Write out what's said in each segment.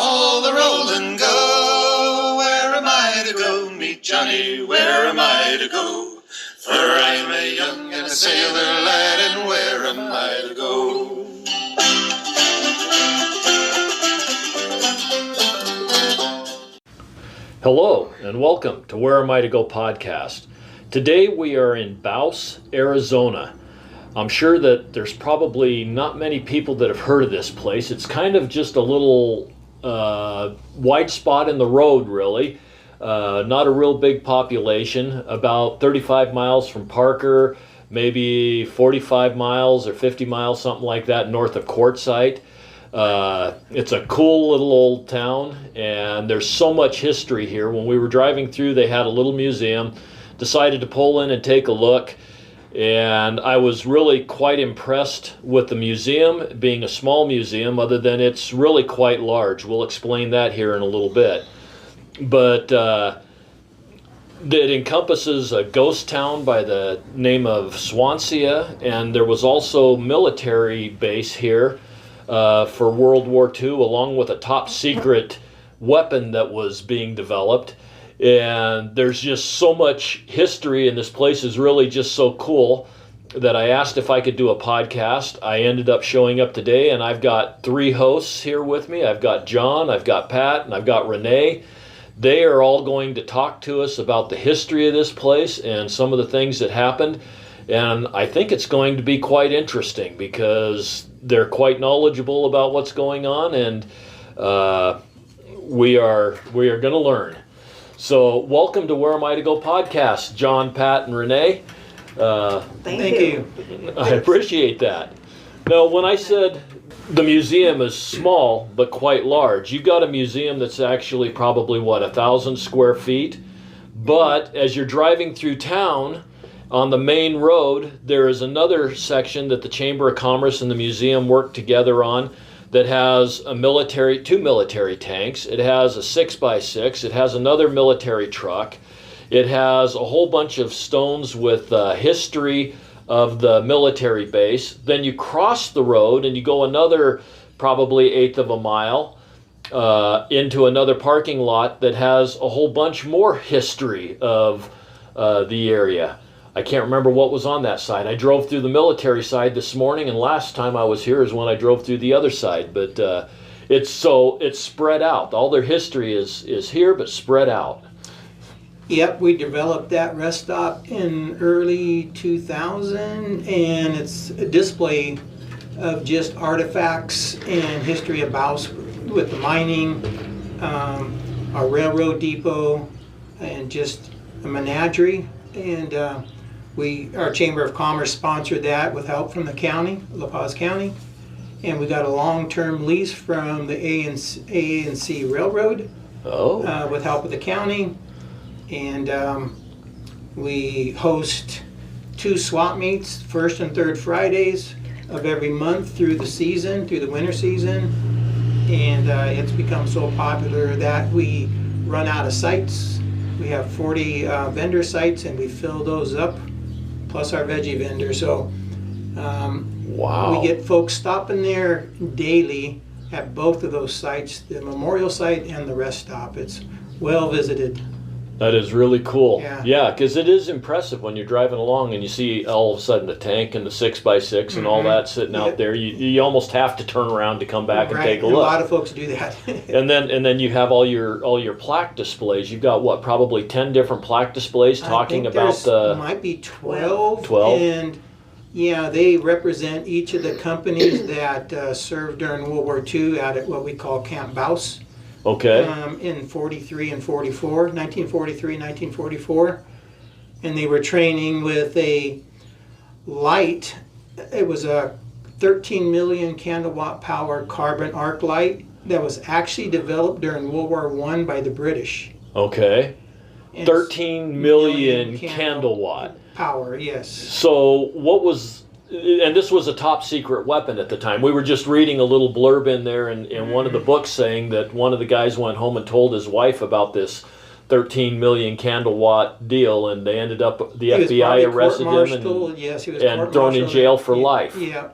all the roll and go. Where am I to go? Meet Johnny, where am I to go? For I am a young and a sailor lad, and where am I to go? Hello, and welcome to Where Am I to Go podcast. Today we are in Bouse, Arizona. I'm sure that there's probably not many people that have heard of this place. It's kind of just a little wide spot in the road, really. Not a real big population, about 35 miles from Parker, maybe 45 miles or 50 miles, something like that, north of Quartzsite. It's a cool little old town, and there's so much history here. When we were driving through, they had a little museum. Decided to pull in and take a look, and I was really quite impressed with the museum, being a small museum, other than it's really quite large. We'll explain that here in a little bit. But it encompasses a ghost town by the name of Swansea, and there was also military base here for World War II, along with a top secret weapon that was being developed. And there's just so much history, and this place is really just so cool that I asked if I could do a podcast. I ended up showing up today, and I've got three hosts here with me. I've got John, I've got Pat, and I've got Renee. They are all going to talk to us about the history of this place and some of the things that happened. And I think it's going to be quite interesting because they're quite knowledgeable about what's going on, and we are going to learn. So welcome to Where Am I to Go podcast, John, Pat, and Renee. Thank you. I appreciate that. Now, when I said the museum is small but quite large, you got a museum that's actually probably, 1,000 square feet. But as you're driving through town, on the main road, there is another section that the Chamber of Commerce and the museum work together on that has two military tanks. It has a 6x6. It has another military truck. It has a whole bunch of stones with history of the military base. Then you cross the road and you go another probably eighth of a mile into another parking lot that has a whole bunch more history of the area. I can't remember what was on that side. I drove through the military side this morning, and last time I was here is when I drove through the other side. But it's spread out. All their history is here, but spread out. Yep, we developed that rest stop in early 2000, and it's a display of just artifacts and history of Bouse with the mining, our railroad depot, and just a menagerie. And our Chamber of Commerce sponsored that with help from the county, La Paz County, and we got a long-term lease from the A&C Railroad with help of the county, and we host 2 swap meets, first and third Fridays of every month through the winter season, and it's become so popular that we run out of sites. We have 40 vendor sites, and we fill those up, plus our veggie vendor. So wow. We get folks stopping there daily at both of those sites, the memorial site and the rest stop. It's well visited. That is really cool. Yeah, because it is impressive when you're driving along and you see all of a sudden the tank and the 6x6 and all that sitting out there. You almost have to turn around to come back and take a look. A lot of folks do that. and then you have all your plaque displays. You've got probably 10 different plaque displays talking about the. Might be 12. 12. And yeah, they represent each of the companies that served during World War II out at what we call Camp Bouse. Okay. In 43 and 44, 1943, 1944. And they were training with a light. It was a 13 million candlewatt power carbon arc light that was actually developed during World War I by the British. Okay. 13 million candlewatt power, yes. So what was, and this was a top secret weapon at the time. We were just reading a little blurb in there in one of the books saying that one of the guys went home and told his wife about this 13 million candlewatt deal, and they ended up, the FBI arrested him and thrown in jail for life. Yeah.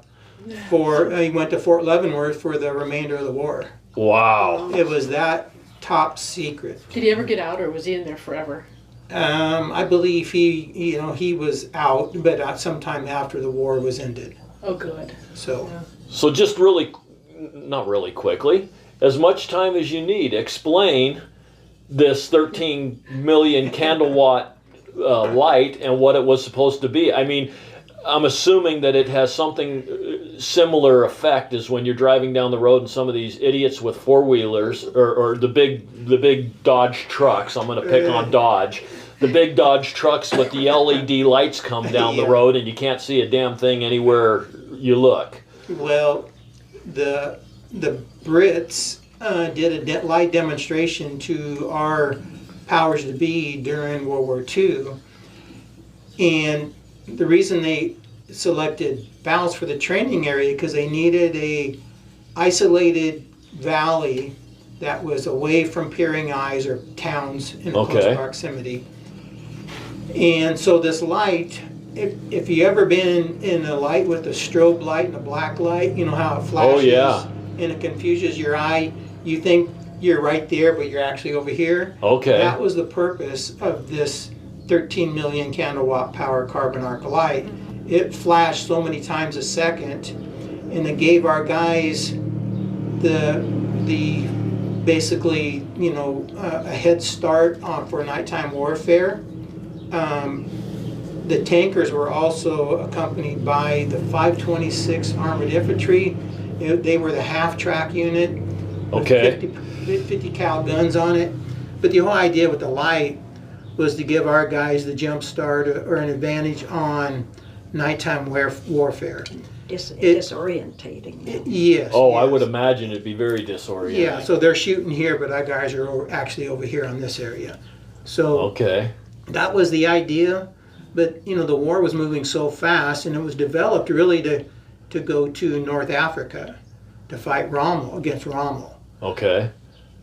He went to Fort Leavenworth for the remainder of the war. Wow. It was that top secret. Did he ever get out, or was he in there forever? I believe he was out, but sometime after the war was ended. Oh, good. So, Yeah. So just not really quickly, as much time as you need, explain this 13 million candle watt light and what it was supposed to be. I mean, I'm assuming that it has something similar effect as when you're driving down the road and some of these idiots with four-wheelers or the big Dodge trucks. I'm going to pick on Dodge. The big Dodge trucks with the LED lights come down the road and you can't see a damn thing anywhere you look. well, the Brits did a light demonstration to our powers to be during World War II, and the reason they selected Bouse for the training area because they needed a isolated valley that was away from peering eyes or towns in close proximity. And so this light, if you ever been in a light with a strobe light and a black light, you know how it flashes and it confuses your eye. You think you're right there, but you're actually over here. Okay. That was the purpose of this 13 million candle watt power carbon arc light. It flashed so many times a second, and it gave our guys the basically a head start on for nighttime warfare. The tankers were also accompanied by the 526 Armored Infantry. They were the half-track unit with 50 cal guns on it. But the whole idea with the light was to give our guys the jump start or an advantage on nighttime warfare. Disorientating. Yes. Oh, yes. I would imagine it'd be very disorienting. Yeah, so they're shooting here, but our guys are actually over here on this area. So that was the idea. But the war was moving so fast, and it was developed really to go to North Africa to fight against Rommel. Okay.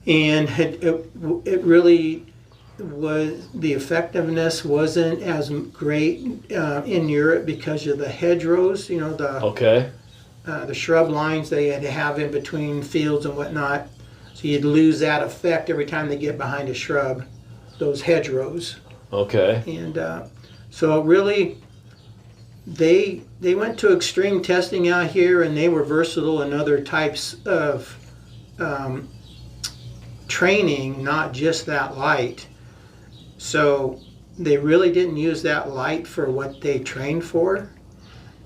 And it really was, the effectiveness wasn't as great in Europe because of the hedgerows, the shrub lines they had to have in between fields and whatnot. So you'd lose that effect every time they get behind a shrub, those hedgerows. Okay. And so really, they went to extreme testing out here, and they were versatile in other types of training, not just that light. So they really didn't use that light for what they trained for,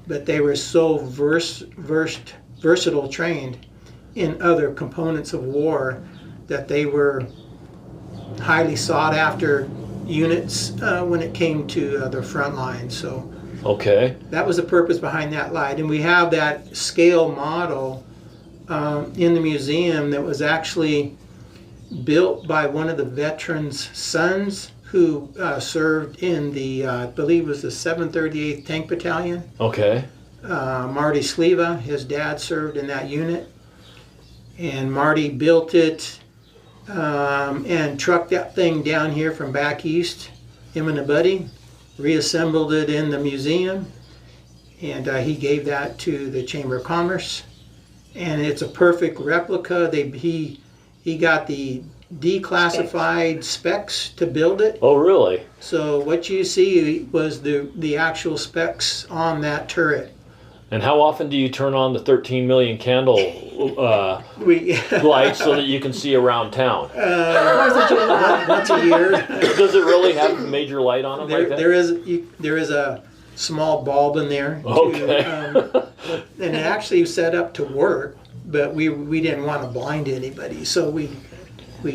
but they were so versatile trained in other components of war that they were highly sought after units when it came to the front lines. So that was the purpose behind that light. And we have that scale model in the museum that was actually built by one of the veterans' sons who served in the, I believe it was the 738th Tank Battalion. Okay. Marty Sleva, his dad served in that unit. And Marty built it and trucked that thing down here from back east, him and a buddy, reassembled it in the museum, and he gave that to the Chamber of Commerce. And it's a perfect replica. He got the declassified specs to build it. Oh, really? So what you see was the actual specs on that turret. And how often do you turn on the 13 million candle lights so that you can see around town? Once a year. Does it really have a major light on it like that? There is a small bulb in there. Okay. And it actually set up to work, but we didn't want to blind anybody, so we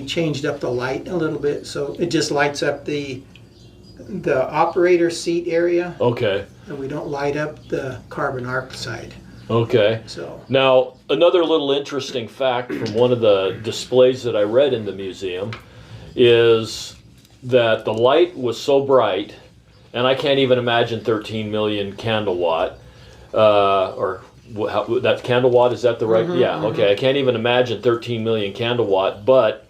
changed up the light a little bit, so it just lights up the operator seat area. Okay. And we don't light up the carbon arc side. Okay. So now, another little interesting fact from one of the displays that I read in the museum is that the light was so bright, and I can't even imagine 13 million candle watt, that candle watt, is that the right? Okay. I can't even imagine 13 million candle watt, but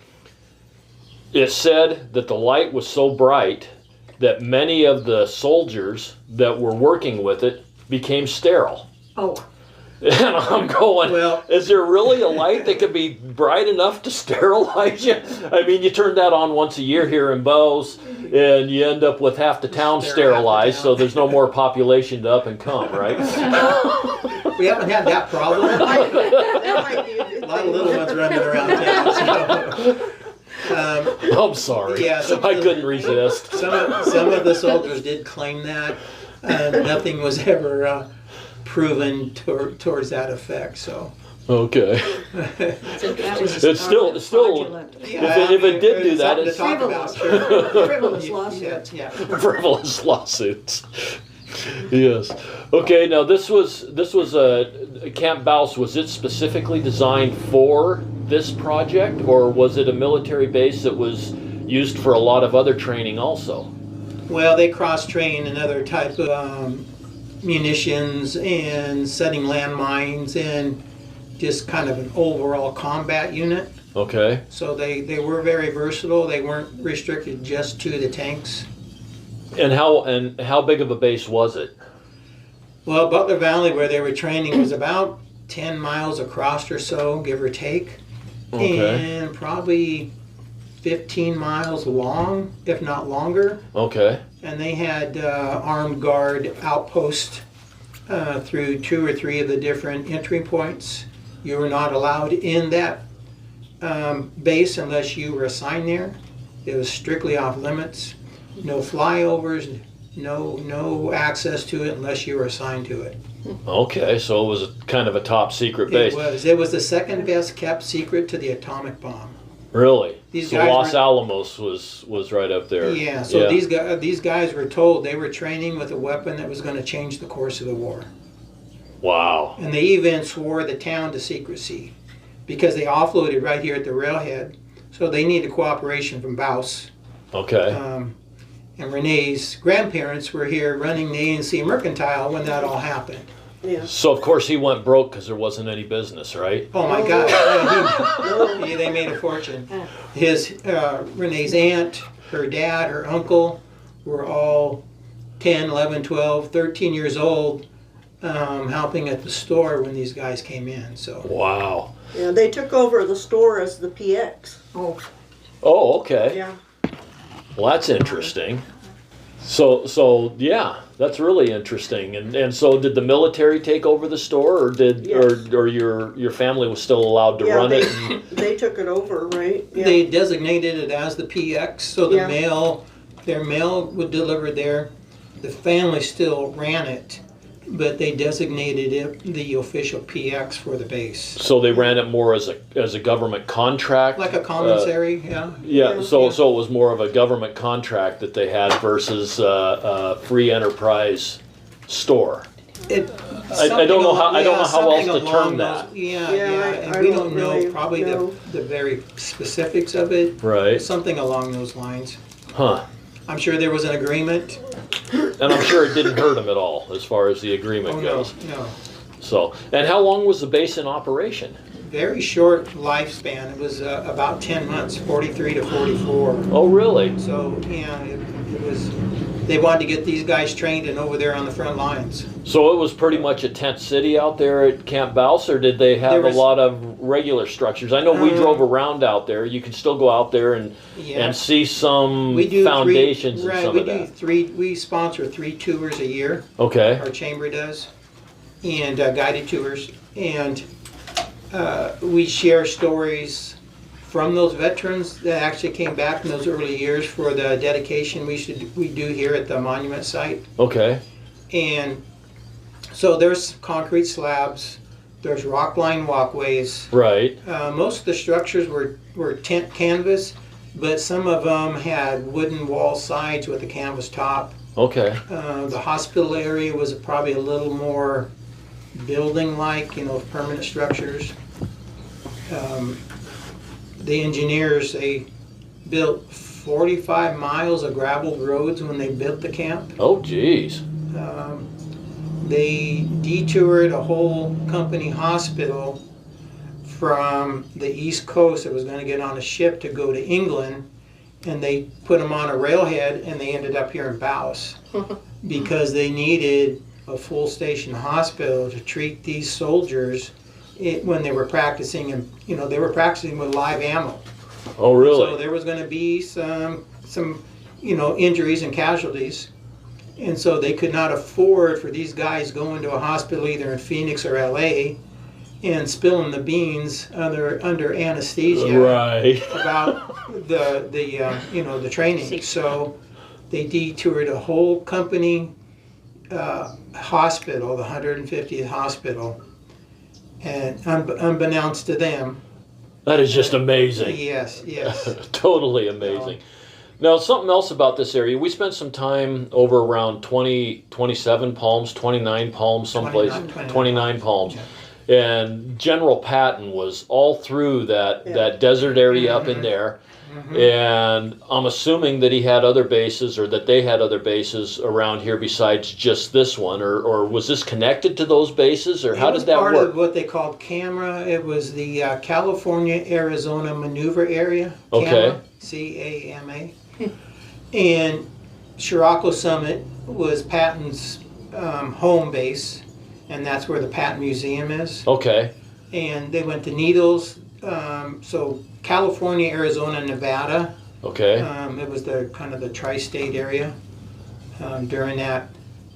it said that the light was so bright that many of the soldiers that were working with it became sterile. Oh. And I'm going, Well- is there really a light that could be bright enough to sterilize you? I mean, you turn that on once a year here in Bouse, and you end up with half the town sterilized, so there's no more population to up and come, right? We haven't had that problem. That might be a good A lot of thing. little ones running around town. So, I'm sorry. Yeah, I couldn't resist. some of the soldiers did claim that. Nothing was ever proven towards that effect. So. Okay. That was It's still, fraudulent. if it did do that, something to it's talk about. Frivolous. Sure. Frivolous lawsuit. Yeah. frivolous lawsuits. Yes. Okay. Now this was Camp Bouse. Was it specifically designed for this project, or was it a military base that was used for a lot of other training also? Well, they cross-train another type of munitions and setting landmines and just kind of an overall combat unit. Okay. So they were very versatile. They weren't restricted just to the tanks. And how big of a base was it? Well, Butler Valley, where they were training, was about 10 miles across or so, give or take. Okay. And probably 15 miles long, if not longer. Okay. And they had armed guard outposts through 2 or 3 of the different entry points. You were not allowed in that base unless you were assigned there. It was strictly off limits. No flyovers, no access to it unless you were assigned to it. Okay. So it was kind of a top secret base. It was the second best kept secret to the atomic bomb. Really? These So guys Los were- Alamos was right up there. Yeah, so these guys were told they were training with a weapon that was going to change the course of the war. Wow. And they even swore the town to secrecy because they offloaded right here at the railhead. So they needed cooperation from Bouse. Okay. And Renee's grandparents were here running the A&C Mercantile when that all happened. Yeah. So of course he went broke because there wasn't any business, right? Oh my God, yeah, they made a fortune. His, Renee's aunt, her dad, her uncle were all 10, 11, 12, 13 years old helping at the store when these guys came in, so. Wow. Yeah, they took over the store as the PX. Oh, okay. Yeah. Well, that's interesting. So yeah, that's really interesting. And so did the military take over the store, or Yes. or your family was still allowed to Yeah, run they, it? And, they took it over, right? Yeah. They designated it as the PX, so the Yeah. their mail would deliver there. The family still ran it, but they designated it the official PX for the base. so they ran it more as a government contract, Like a commissary, yeah. Yeah, so Yeah. so it was more of a government contract that they had versus a free enterprise store. I don't know how else to term that. Yeah, Yeah, and I we don't don't know really probably know. the very specifics of it. Right. Something along those lines. Huh. I'm sure there was an agreement. And I'm sure it didn't hurt them at all as far as the agreement Oh, no, goes. no. So, and how long was the base in operation? Very short lifespan. It was about 10 months, 43 to 44. Oh, really? So, yeah, it was, they wanted to get these guys trained and over there on the front lines. So it was pretty much a tent city out there at Camp Bouse, or did they have There was- a lot of regular structures? I know we drove around out there. You can still go out there and Yeah. see some We do foundations three, and right, some we of do that. we sponsor 3 tours a year. Okay. Our chamber does, and guided tours, and we share stories from those veterans that actually came back in those early years for the dedication we do here at the monument site. Okay. And so there's concrete slabs, there's rock line walkways. Right. Most of the structures were tent canvas, but some of them had wooden wall sides with a canvas top. Okay. The hospital area was probably a little more building-like, permanent structures. The engineers, they built 45 miles of gravelled roads when they built the camp. Oh, geez. They detoured a whole company hospital from the East Coast that was going to get on a ship to go to England, and they put them on a railhead, and they ended up here in Bouse because they needed a full station hospital to treat these soldiers when they were practicing, and they were practicing with live ammo. Oh, really? So there was going to be some injuries and casualties, and so they could not afford for these guys going to a hospital either in Phoenix or LA and spilling the beans under anesthesia Right. about the training. So they detoured a whole company hospital, the 150th hospital, and unbeknownst to them. That is just amazing. Yes. Totally amazing. Now, something else about this area. We spent some time over around 27 Palms, 29 Palms, someplace, 29 Palms. Yeah. And General Patton was all through that desert area up in there. And I'm assuming that he had other bases, or that they had other bases around here besides just this one, or was this connected to those bases, or how did that Part work? of what they called CAMRA. It was the California-Arizona Maneuver Area. Okay. CAMA. And Chirocco Summit was Patton's home base, and that's where the Patton Museum is. Okay. And they went to Needles, so California, Arizona, Nevada. Okay. It was the kind of the tri-state area. During that,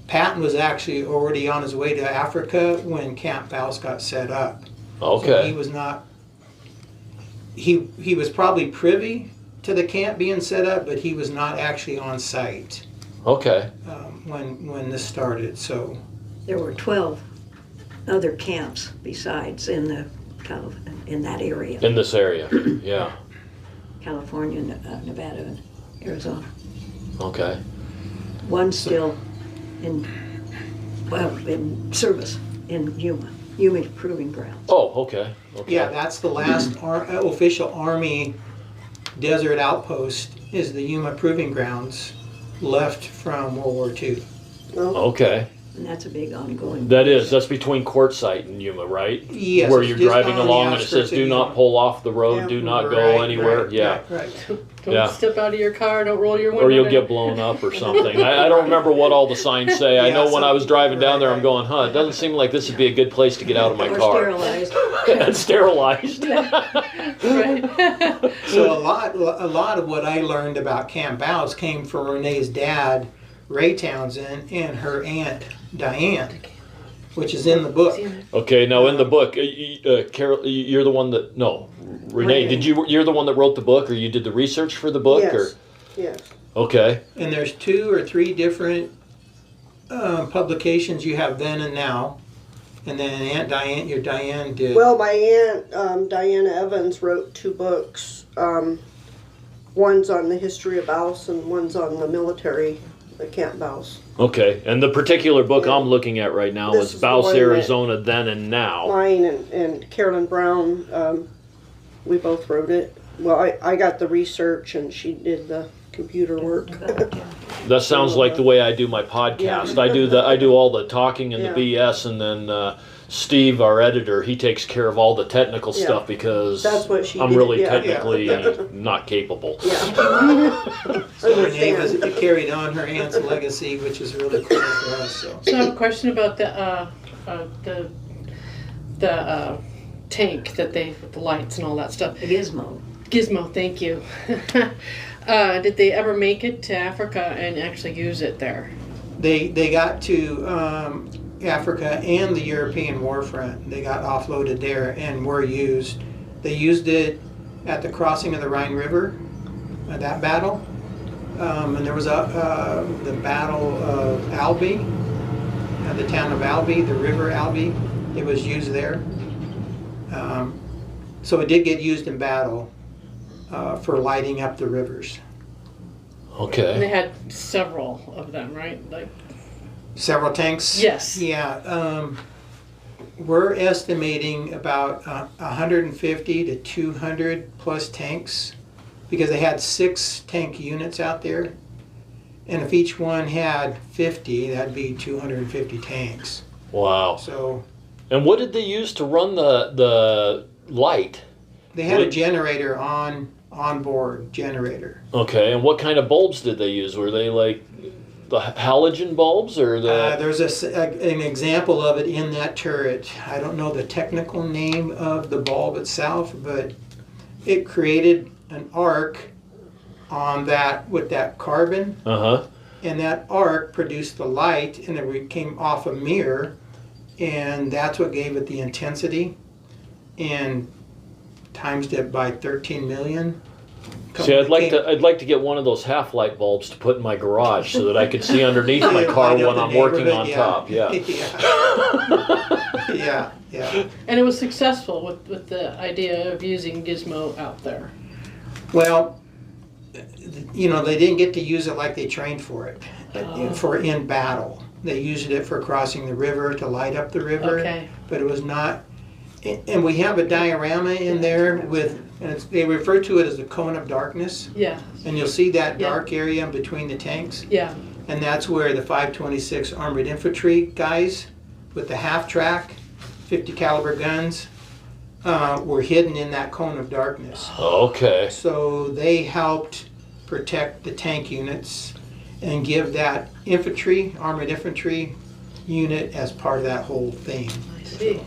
Patton was actually already on his way to Africa when Camp Bouse got set up. Okay. So he was not. He was probably privy to the camp being set up, but he was not actually on site Okay. when this started. So There were 12 other camps besides in that area, In this area. Yeah. California, Nevada, and Arizona. Okay. One still in service in Yuma Proving Grounds. Oh, okay. Okay. yeah, that's the last official Army desert outpost is the Yuma Proving Grounds, left from World War II. Okay. And that's a big ongoing. That's between Quartzsite and Yuma, right? Yes, Where it's you're just driving on the along and it outskirts says of do not Yuma. pull off the road, Yeah. do not go anywhere. Yeah. Right. Don't Yeah. step out of your car, don't roll your window Or you'll down. get blown up or something. I don't remember what all the signs say. I Yeah, know when I was driving down there, I'm right. going, it doesn't seem like this would be a good place to get out of my Or car. sterilized. And sterilized. Right. So a lot of what I learned about Camp Bouse came from Renee's dad, Ray Townsend, and her aunt Diane, which is in the book. Okay, now in the book, Carol, you're the one that, no, Renee, Renee. you're the one that wrote the book, or you did the research for the book? Yes. Or? Yes. Okay. And there's 2 or 3 different publications you have then and now. And then Aunt Diane, your Diane did. Well, my aunt, Diana Evans, wrote 2 books. One's on the history of Bouse and one's on the military, the Camp Bouse. Okay, and the particular book I'm looking at right now This is is the Bouse, one that- Arizona, Then and Now. Mine and Carolyn Brown, we both wrote it. Well, I got the research and she did the computer work. That sounds like the way I do my podcast. I do all the talking and Yeah. the BS, and then Steve, our editor, he takes care of all the technical Yeah. stuff because That's what she I'm did, really yeah. technically not capable. Yeah. So Renee was Understand. carried on her aunt's legacy, which is really cool for us. So. So I have a question about the tank that with the lights and all that stuff. A gizmo. Gizmo, thank you. Did they ever make it to Africa and actually use it there? They got to Africa and the European war front. They got offloaded there and were used. They used it at the crossing of the Rhine River, that battle. And there was the Battle of Albi, the town of Albi, the river Albi. It was used there. So it did get used in battle for lighting up the rivers. And they Okay. had several of them, right? Like, Several tanks? yes. Yeah. We're estimating about 150 to 200 plus tanks because they had 6 tank units out there. And if each one had 50, that'd be 250 tanks. Wow. So And what did they use to run the light? they had a generator on board generator. Okay, and what kind of bulbs did they use? Were they like the halogen bulbs or the? There's an example of it in that turret. I don't know the technical name of the bulb itself, but it created an arc on that with that carbon, and that arc produced the light, and it came off a mirror, and that's what gave it the intensity, and times it by 13 million. See, I'd like to get one of those half light bulbs to put in my garage so that I could see underneath my car when I'm working on top. Yeah. Yeah. And it was successful with the idea of using Gizmo out there. Well, you know, they didn't get to use it like they trained for it, for in battle. They used it for crossing the river to light up the river, but it was not. And we have a diorama in there with, and they refer to it as the cone of darkness. Yeah. And you'll see that dark area in between the tanks. Yeah. And that's where the 526 Armored Infantry guys with the half track, 50 caliber guns, were hidden in that cone of darkness. Okay. So they helped protect the tank units and give that infantry, armored infantry unit as part of that whole thing. I see.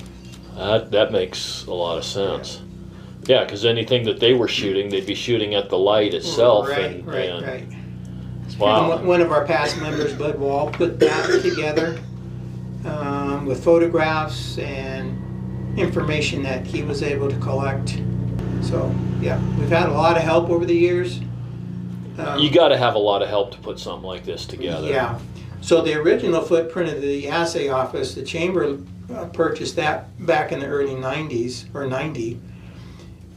That makes a lot of sense. Yeah, because anything that they were shooting, they'd be shooting at the light itself. Right. Wow. One of our past members, Bud Wall, put that together with photographs and information that he was able to collect. So, yeah, we've had a lot of help over the years. You got to have a lot of help to put something like this together. Yeah. So the original footprint of the assay office, the chamber purchased that back in the early 90s, or 90.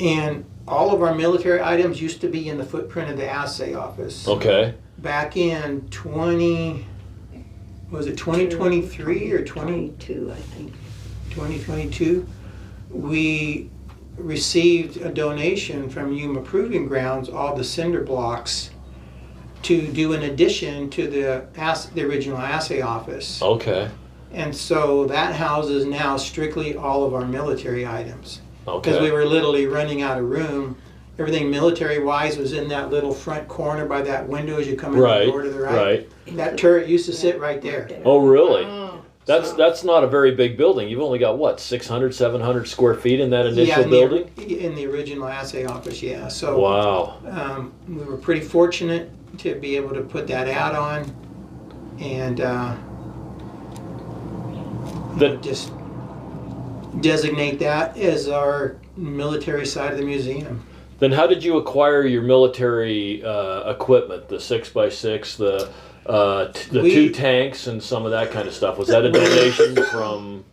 And all of our military items used to be in the footprint of the assay office. Okay. Back in 2023 or 22, I think. 2022, we received a donation from Yuma Proving Grounds, all the cinder blocks, to do an addition to the original assay office. Okay. And so that houses now strictly all of our military items. Okay. Because we were literally running out of room. Everything military-wise was in that little front corner by that window as you come in the door to the right. That turret used to sit right there. Oh, really? Oh. That's not a very big building. You've only got, what, 600, 700 square feet in that initial building? In the original assay office, yeah. So wow. We were pretty fortunate to be able to put that out on, and just designate that as our military side of the museum. Then how did you acquire your military equipment, the 6x6, the 2 tanks and some of that kind of stuff? Was that a donation from?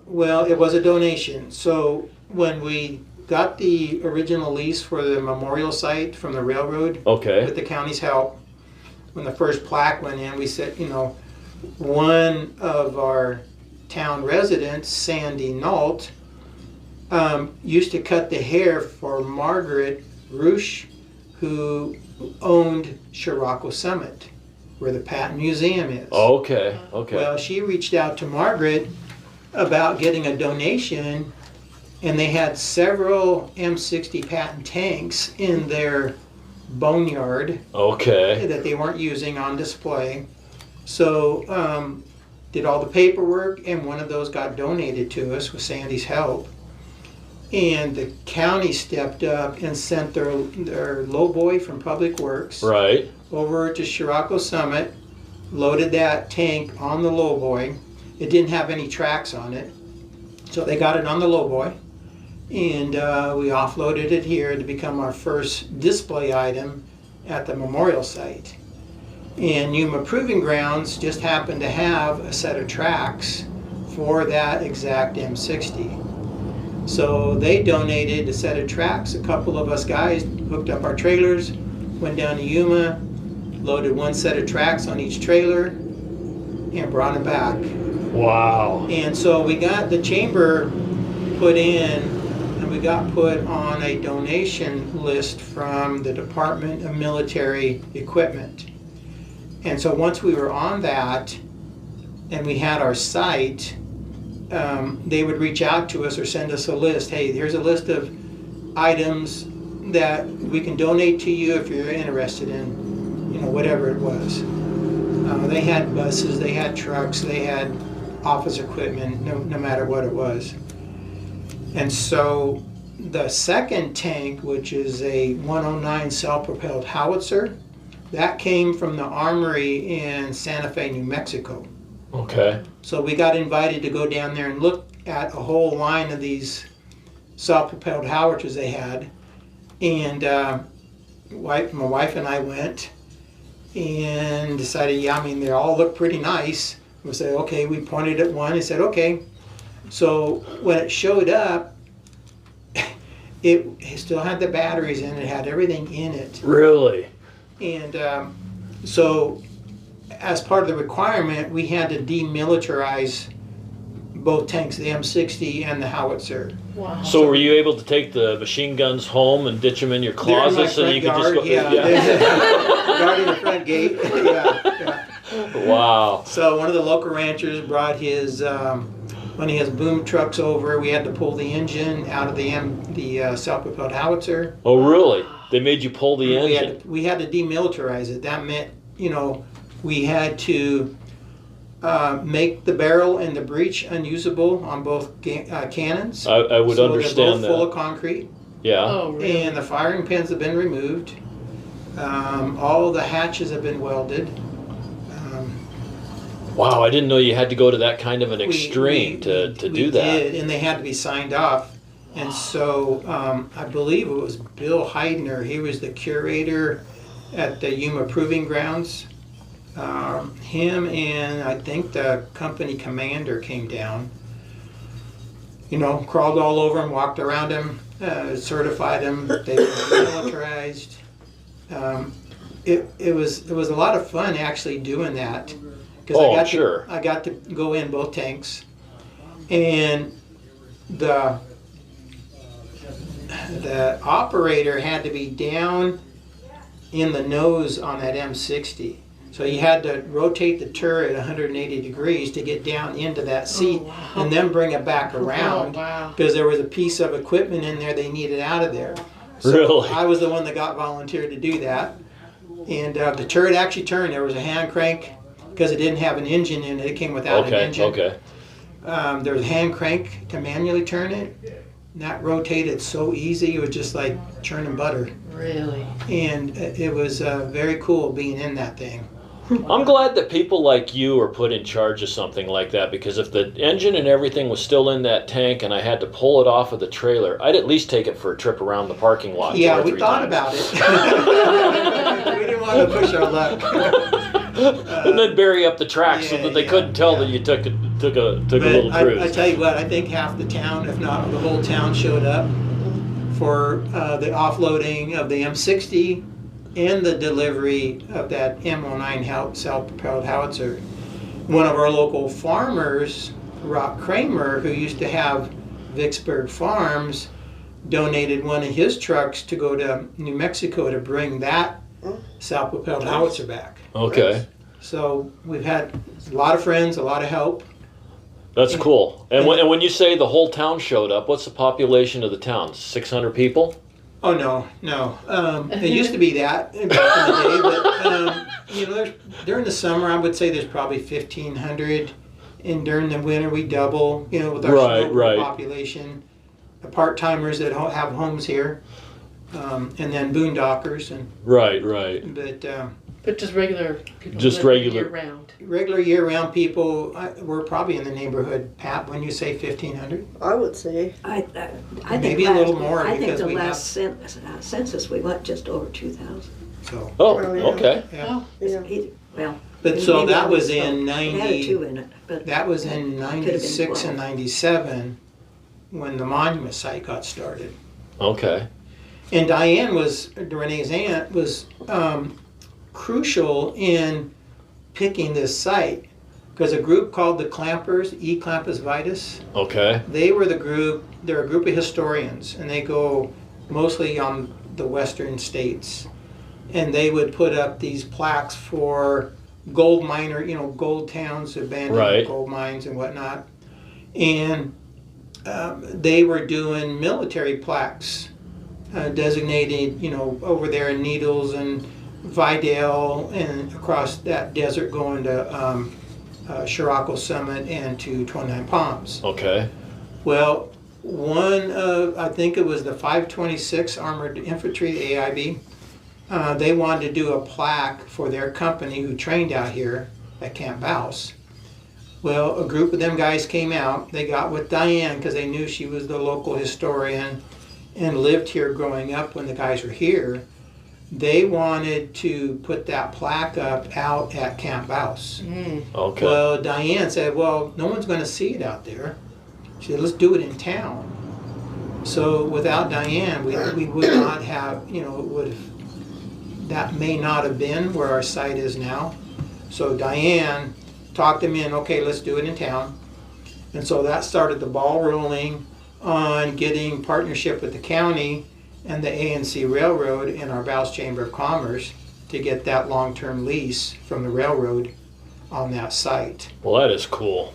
Well, it was a donation. So when we got the original lease for the memorial site from the railroad, with the county's help, when the first plaque went in, we said, you know, one of our town residents, Sandy Nault, used to cut the hair for Margaret Roosh, who owned Scirocco Summit, where the Patton Museum is. Okay. Well, she reached out to Margaret about getting a donation, and they had several M60 Patton tanks in their boneyard that they weren't using on display. So did all the paperwork, and one of those got donated to us with Sandy's help. And the county stepped up and sent their lowboy from Public Works over to Scirocco Summit, loaded that tank on the lowboy. It didn't have any tracks on it, so they got it on the lowboy, and we offloaded it here to become our first display item at the memorial site. And Yuma Proving Grounds just happened to have a set of tracks for that exact M60. So they donated a set of tracks. A couple of us guys hooked up our trailers, went down to Yuma, loaded one set of tracks on each trailer, and brought them back. Wow. And so we got the chamber put in, and we got put on a donation list from the Department of Military Equipment. And so once we were on that, and we had our site, they would reach out to us or send us a list. Hey, here's a list of items that we can donate to you if you're interested in, you know, whatever it was. They had buses, they had trucks, they had office equipment, no matter what it was. And so the second tank, which is a 109 self-propelled howitzer, that came from the armory in Santa Fe, New Mexico. Okay. So we got invited to go down there and look at a whole line of these self-propelled howitzers they had. And my wife and I went and decided, yeah, I mean, they all look pretty nice. We said, okay, we pointed at one and said, okay. So when it showed up, it still had the batteries in it, had everything in it. Really? And so as part of the requirement, we had to demilitarize both tanks, the M60 and the howitzer. Wow. So were you able to take the machine guns home and ditch them in your closet so you could just go? Yeah, there's a guard in the front gate. Yeah. Wow. So one of the local ranchers brought his one of his boom trucks over. We had to pull the engine out of the self-propelled howitzer. Oh, really? They made you pull the engine? We had to demilitarize it. That meant, we had to make the barrel and the breech unusable on both cannons. I would so understand they're both full that. of concrete. Yeah. Oh, really? And the firing pins have been removed. All the hatches have been welded. Wow, I didn't know you had to go to that kind of an We- extreme we- to we do that. did, and they had to be signed off. And so I believe it was Bill Heidner. He was the curator at the Yuma Proving Grounds. Him and I think the company commander came down. Crawled all over him, walked around him, certified him. They were militarized. It was a lot of fun actually doing that. Oh, sure. I got to go in both tanks, and the operator had to be down in the nose on that M60. So he had to rotate the turret 180 degrees to get down into that seat and then bring it back around, Oh, wow. because there was a piece of equipment in there they needed out of there. So Really? I was the one that got volunteered to do that. And the turret actually turned. There was a hand crank because it didn't have an engine in it. It came without an engine. Okay. There was a hand crank to manually turn it. And that rotated so easy. It was just like churning butter. Really? And it was very cool being in that thing. I'm glad that people like you are put in charge of something like that, because if the engine and everything was still in that tank and I had to pull it off of the trailer, I'd at least take it for a trip around the parking lot. Yeah, 2 or we 3 thought times. about it. We didn't want to push our luck. And then bury up the track so that they couldn't tell that you took a little But cruise. I tell you what, I think half the town, if not the whole town, showed up for the offloading of the M60 and the delivery of that M09 self-propelled howitzer. One of our local farmers, Rock Kramer, who used to have Vicksburg Farms, donated one of his trucks to go to New Mexico to bring that self-propelled howitzer back. Okay. So we've had a lot of friends, a lot of help. That's cool. And when you say the whole town showed up, what's the population of the town? 600 people? Oh, no. It used to be that back in the day, but during the summer, I would say there's probably 1,500, and during the winter we double, with our snowbird population, the part-timers that have homes here, and then boondockers, and Right. But just regular people. Just living regular- year-round. regular year-round people. We're probably in the neighborhood, Pat, when you say 1,500. I would say. I think Maybe a little more, I think because the we last census we went just over 2,000. So, Oh, Oh, yeah. okay. yeah. Oh, Yeah. Well, But so maybe that I was misspoke. in It had a 2 in it, but That was in Could have been 96 and 12. 97 when the monument site got started. Okay. And Diane Renee's aunt, was crucial in picking this site, because a group called the Clampers, E. Clampus Vitus, Okay. they're a group of historians, and they go mostly on the western states. And they would put up these plaques for gold gold towns, abandoned Right. gold mines and whatnot. And they were doing military plaques designated, over there in Needles and Vidale and across that desert going to Chirocco Summit and to 29 Palms. Okay. Well, one of, I think it was the 526 Armored Infantry, the AIB, they wanted to do a plaque for their company who trained out here at Camp Bouse. Well, a group of them guys came out. They got with Diane because they knew she was the local historian and lived here growing up when the guys were here. They wanted to put that plaque up out at Camp Bouse. Okay. Well, Diane said, well, no one's going to see it out there. She said, let's do it in town. So without Diane, we would not have, it would have, that may not have been where our site is now. So Diane talked them in, okay, let's do it in town. And so that started the ball rolling on getting partnership with the county and the ANC Railroad and our Bouse Chamber of Commerce to get that long-term lease from the railroad on that site. Well, that is cool.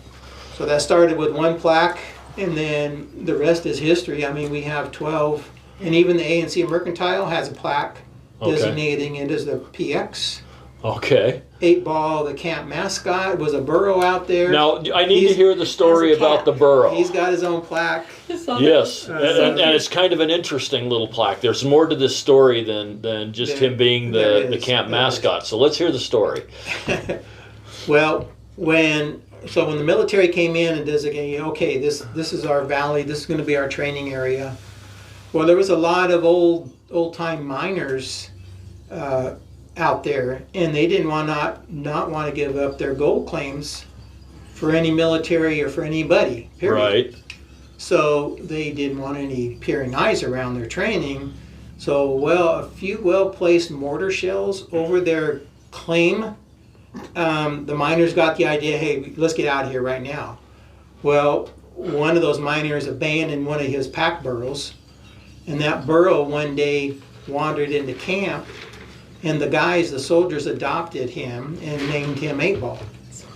So that started with one plaque, and then the rest is history. I mean, we have 12, and even the ANC Mercantile has a plaque designating it as the PX. Okay. 8-Ball, the camp mascot, was a burro out there. Now, I need to hear the story about the burro. He's got his own plaque. Yes, and it's kind of an interesting little plaque. There's more to this story than just him being the camp mascot. So let's hear the story. Well, when the military came in and designated, okay, this is our valley, this is going to be our training area. Well, there was a lot of old-time miners out there, and they didn't not want to give up their gold claims for any military or for anybody, period. Right. So they didn't want any peering eyes around their training. So, a few well-placed mortar shells over their claim, the miners got the idea, hey, let's get out of here right now. Well, one of those miners abandoned one of his pack burros, and that burro one day wandered into camp, and the soldiers adopted him and named him 8-Ball.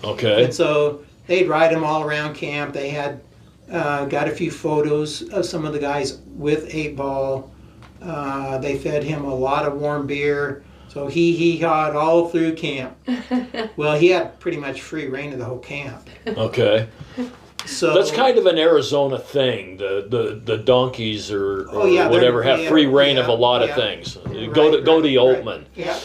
Okay. And so they'd ride him all around camp. They had got a few photos of some of the guys with 8-Ball. They fed him a lot of warm beer. So he hawed all through camp. Well, he had pretty much free reign of the whole camp. Okay. So that's kind of an Arizona thing. The donkeys or whatever have free reign of a lot of things. Go to Oltman. Yeah.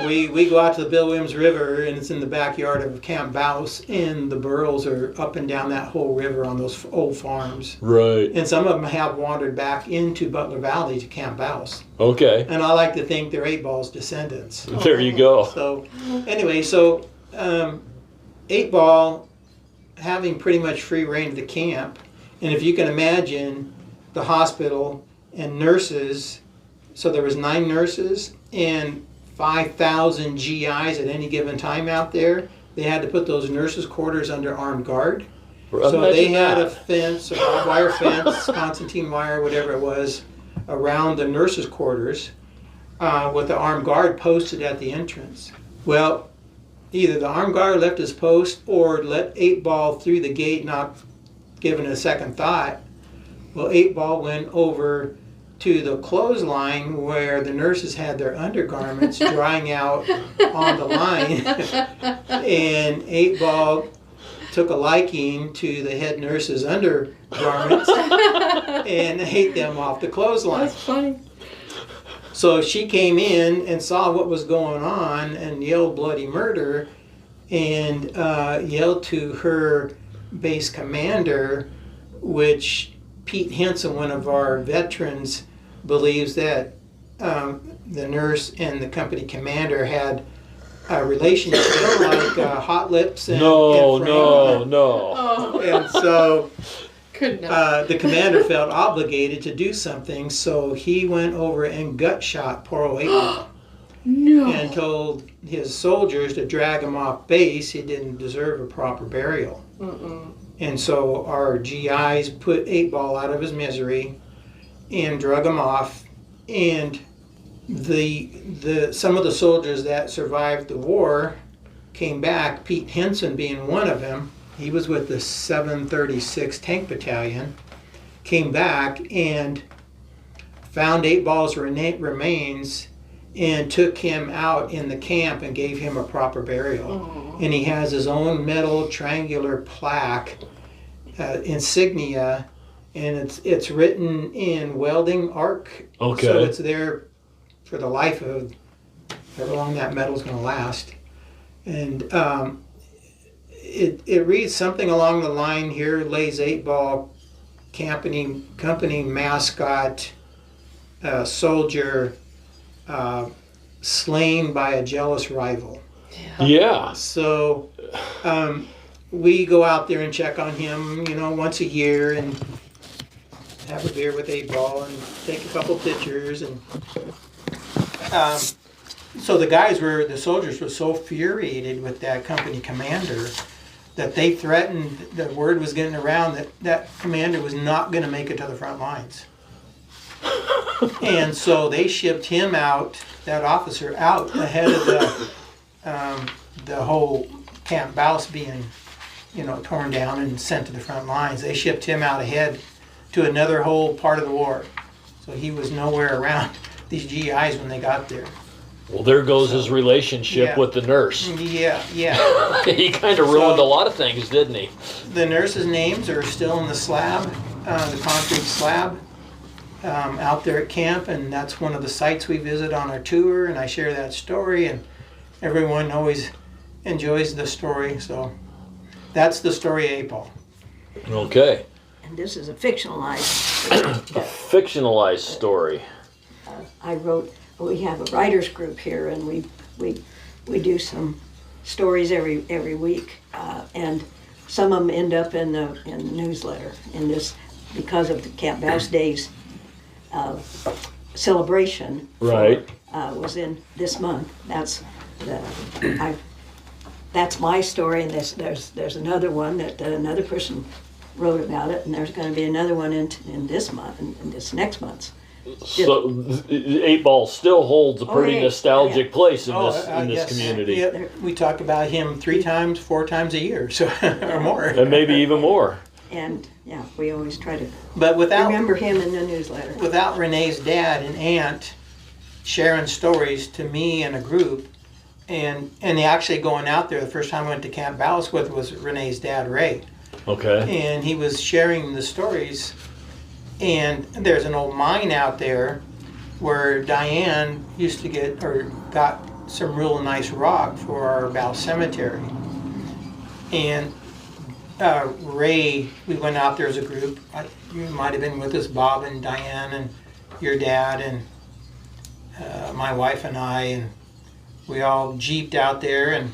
we go out to the Bill Williams River, and it's in the backyard of Camp Bouse, and the burros are up and down that whole river on those old farms. Right. And some of them have wandered back into Butler Valley to Camp Bouse. Okay. And I like to think they're 8-Ball's descendants. There you go. So anyway, 8-Ball having pretty much free reign of the camp, and if you can imagine the hospital and nurses, so there was 9 nurses and 5,000 GIs at any given time out there. They had to put those nurses' quarters under armed guard. So they had a fence, a barbed wire fence, Constantine wire, whatever it was, around the nurses' quarters with the armed guard posted at the entrance. Well, either the armed guard left his post or let 8-Ball through the gate, not giving it a second thought. Well, 8-Ball went over to the clothesline where the nurses had their undergarments drying out on the line. And 8-Ball took a liking to the head nurse's undergarments and ate them off the clothesline. That's funny. So she came in and saw what was going on and yelled bloody murder and yelled to her base commander, which Pete Henson, one of our veterans, believes that the nurse and the company commander had a relationship like hot lips and No. Oh, And so could not. the commander felt obligated to do something, so he went over and gut shot poor old 8-Ball. No. And told his soldiers to drag him off base. He didn't deserve a proper burial. And so our GIs put 8-Ball out of his misery and drug him off. And some of the soldiers that survived the war came back, Pete Henson being one of them. He was with the 736 Tank Battalion, came back and found 8-Ball's remains and took him out in the camp and gave him a proper burial. And he has his own metal triangular plaque, insignia, and it's written in welding arc. Okay. So it's there for the life of however long that metal's going to last. And it reads something along the line here, Lay's 8-Ball company mascot, soldier, slain by a jealous rival. Yeah. So we go out there and check on him, once a year and have a beer with 8-Ball and take a couple pictures. And so the soldiers were so infuriated with that company commander that they threatened, the word was getting around that commander was not going to make it to the front lines. And so they shipped him out, that officer out, ahead of the whole Camp Bouse being, torn down and sent to the front lines. They shipped him out ahead to another whole part of the war. So he was nowhere around these GIs when they got there. Well, there goes his relationship Yeah. with the nurse. Yeah. He kind of ruined a lot of things, didn't he? The nurses' names are still in the slab, the concrete slab, out there at camp, and that's one of the sites we visit on our tour, and I share that story, and everyone always enjoys the story. So that's the story of 8-Ball. Okay. And this is a fictionalized. A fictionalized story. We have a writers group here, and we do some stories every week, and some of them end up in the newsletter. In this, because of the Camp Bouse Days celebration, Right. was in this month. That's my story, and there's another one that another person wrote about it, and there's going to be another one in this month, in this next month's. So 8-Ball still holds a pretty yeah. nostalgic place in this Yes. community. Yeah, we talk about him 3 times, 4 times a year, so or more. And maybe even more. And yeah, we always try to But remember him in the newsletter. without Renee's dad and aunt sharing stories to me and a group, and actually going out there, the first time I went to Camp Bouse with was Renee's dad, Ray. Okay. And he was sharing the stories, and there's an old mine out there where Diane used to got some real nice rock for our Bouse cemetery. And Ray, we went out there as a group. You might have been with us, Bob and Diane and your dad and my wife and I, and we all jeeped out there,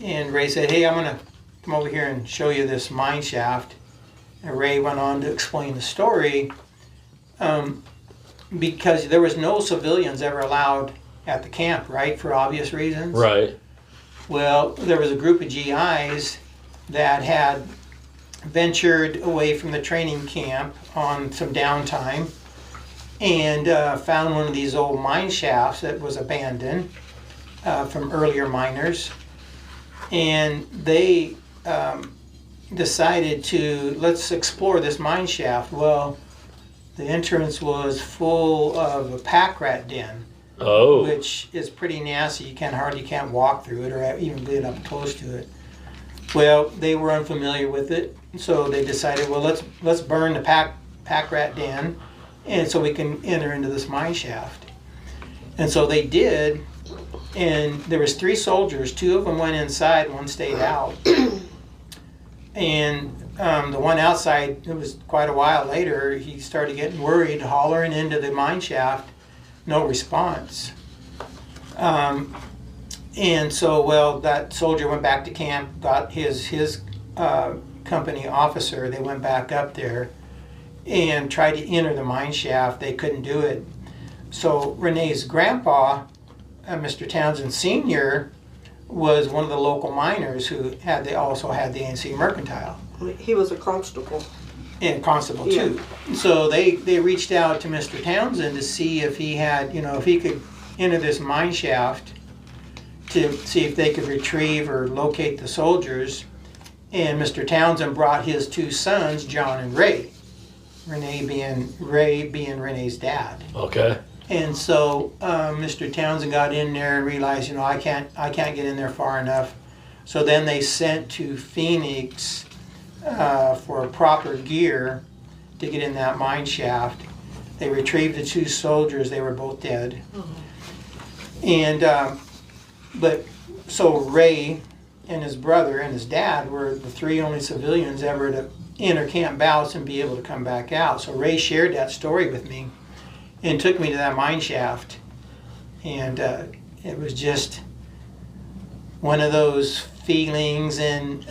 and Ray said, "Hey, I'm gonna come over here and show you this mine shaft." And Ray went on to explain the story, because there was no civilians ever allowed at the camp, right, for obvious reasons. Right. Well, there was a group of GIs that had ventured away from the training camp on some downtime and found one of these old mine shafts that was abandoned from earlier miners. And they decided let's explore this mine shaft. Well, the entrance was full of a pack rat den, which is pretty nasty. You can't walk through it or even get up close to it. Well, they were unfamiliar with it, so they decided, well, let's burn the pack rat den, and so we can enter into this mine shaft. And so they did, and there was 3 soldiers. 2 of them went inside, 1 stayed out. And the one outside, it was quite a while later, he started getting worried, hollering into the mine shaft, no response. And so, well, that soldier went back to camp, got his company officer. They went back up there and tried to enter the mine shaft. They couldn't do it. So Renee's grandpa, Mr. Townsend Sr., was one of the local miners who also had the ANC Mercantile. He was a constable. And constable too. So they reached out to Mr. Townsend to see if he had, if he could enter this mine shaft to see if they could retrieve or locate the soldiers. And Mr. Townsend brought his 2 sons, John and Ray. Ray being Renee's dad. Okay. And so Mr. Townsend got in there and realized, I can't get in there far enough. So then they sent to Phoenix for proper gear to get in that mine shaft. They retrieved the 2 soldiers. They were both dead. And so Ray and his brother and his dad were the 3 only civilians ever to enter Camp Bouse and be able to come back out. So Ray shared that story with me and took me to that mine shaft. And it was just one of those feelings and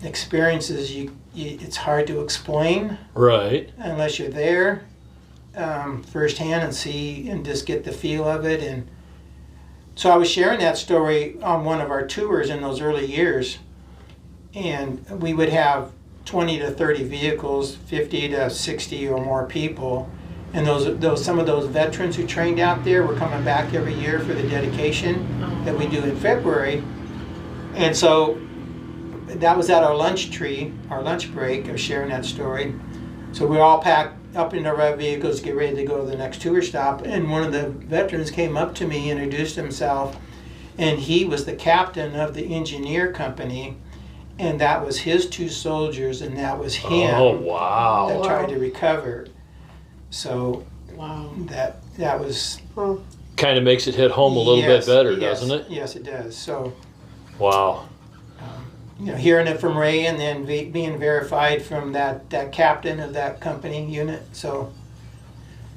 experiences it's hard to explain. Right. Unless you're there firsthand and see and just get the feel of it. And so I was sharing that story on one of our tours in those early years, and we would have 20 to 30 vehicles, 50 to 60 or more people, and some of those veterans who trained out there were coming back every year for the dedication that we do in February. And so that was at our lunch break of sharing that story. So we all packed up into our vehicles, get ready to go to the next tour stop, and one of the veterans came up to me, introduced himself, and he was the captain of the engineer company, and that was his 2 soldiers, and that was him. Oh, wow. That tried to recover. So Wow. that was Kind of makes it hit home a little bit better, doesn't it? Yes, it does. So Wow. hearing it from Ray and then being verified from that captain of that company unit. So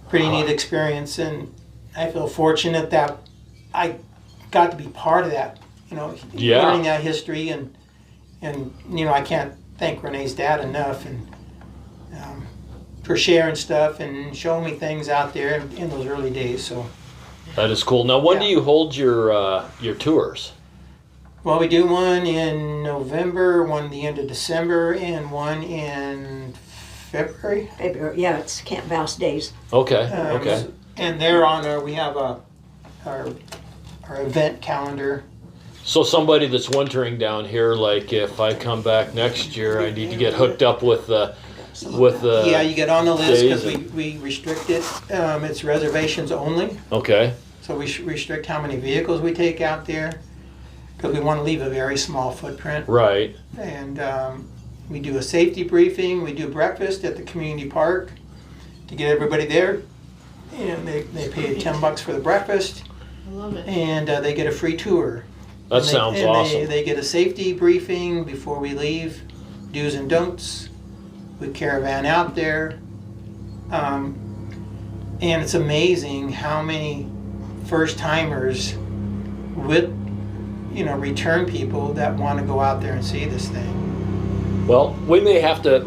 pretty neat experience, and I feel fortunate that I got to be part of that, learning that history, and I can't thank Renee's dad enough, and for sharing stuff and showing me things out there in those early days. So That is cool. Now, when do you hold your tours? well, we do one in November, one at the end of December, and one in February. Yeah, it's Camp Bouse Days. Okay, okay. And they're on we have our event calendar. So somebody that's wintering down here, like if I come back next year, I need to get hooked up with the Yeah, you get on the list because days we restrict it. It's reservations only. Okay. So we restrict how many vehicles we take out there because we want to leave a very small footprint. Right. And we do a safety briefing. We do breakfast at the community park to get everybody there. And they pay $10 for the breakfast, I love it. and they get a free tour. That sounds awesome. They get a safety briefing before we leave, do's and don'ts. We caravan out there. And it's amazing how many first-timers with, return people that want to go out there and see this thing. Well, we may have to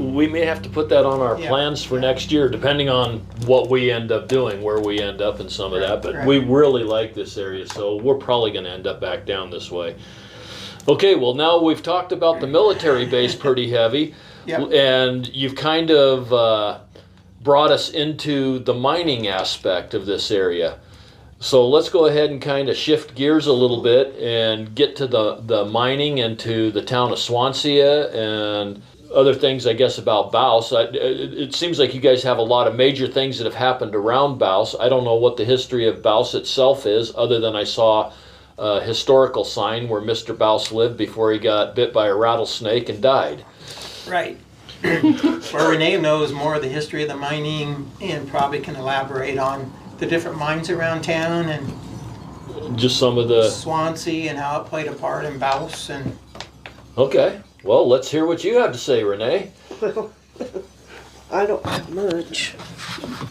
put that on our Yeah. plans for next year, depending on what we end up doing, where we end up in some of that. But Right. we really like this area, so we're probably going to end up back down this way. Okay, well, now we've talked about the military base pretty heavy. Yep. And you've kind of brought us into the mining aspect of this area. So let's go ahead and kind of shift gears a little bit and get to the mining and to the town of Swansea and other things, I guess, about Bouse. It seems like you guys have a lot of major things that have happened around Bouse. I don't know what the history of Bouse itself is, other than I saw a historical sign where Mr. Bouse lived before he got bit by a rattlesnake and died. Right. Well, Renee knows more of the history of the mining and probably can elaborate on the different mines around town and Just some of the... Swansea and how it played a part in Bouse. And Okay. Well, let's hear what you have to say, Renee. Well, I don't have much.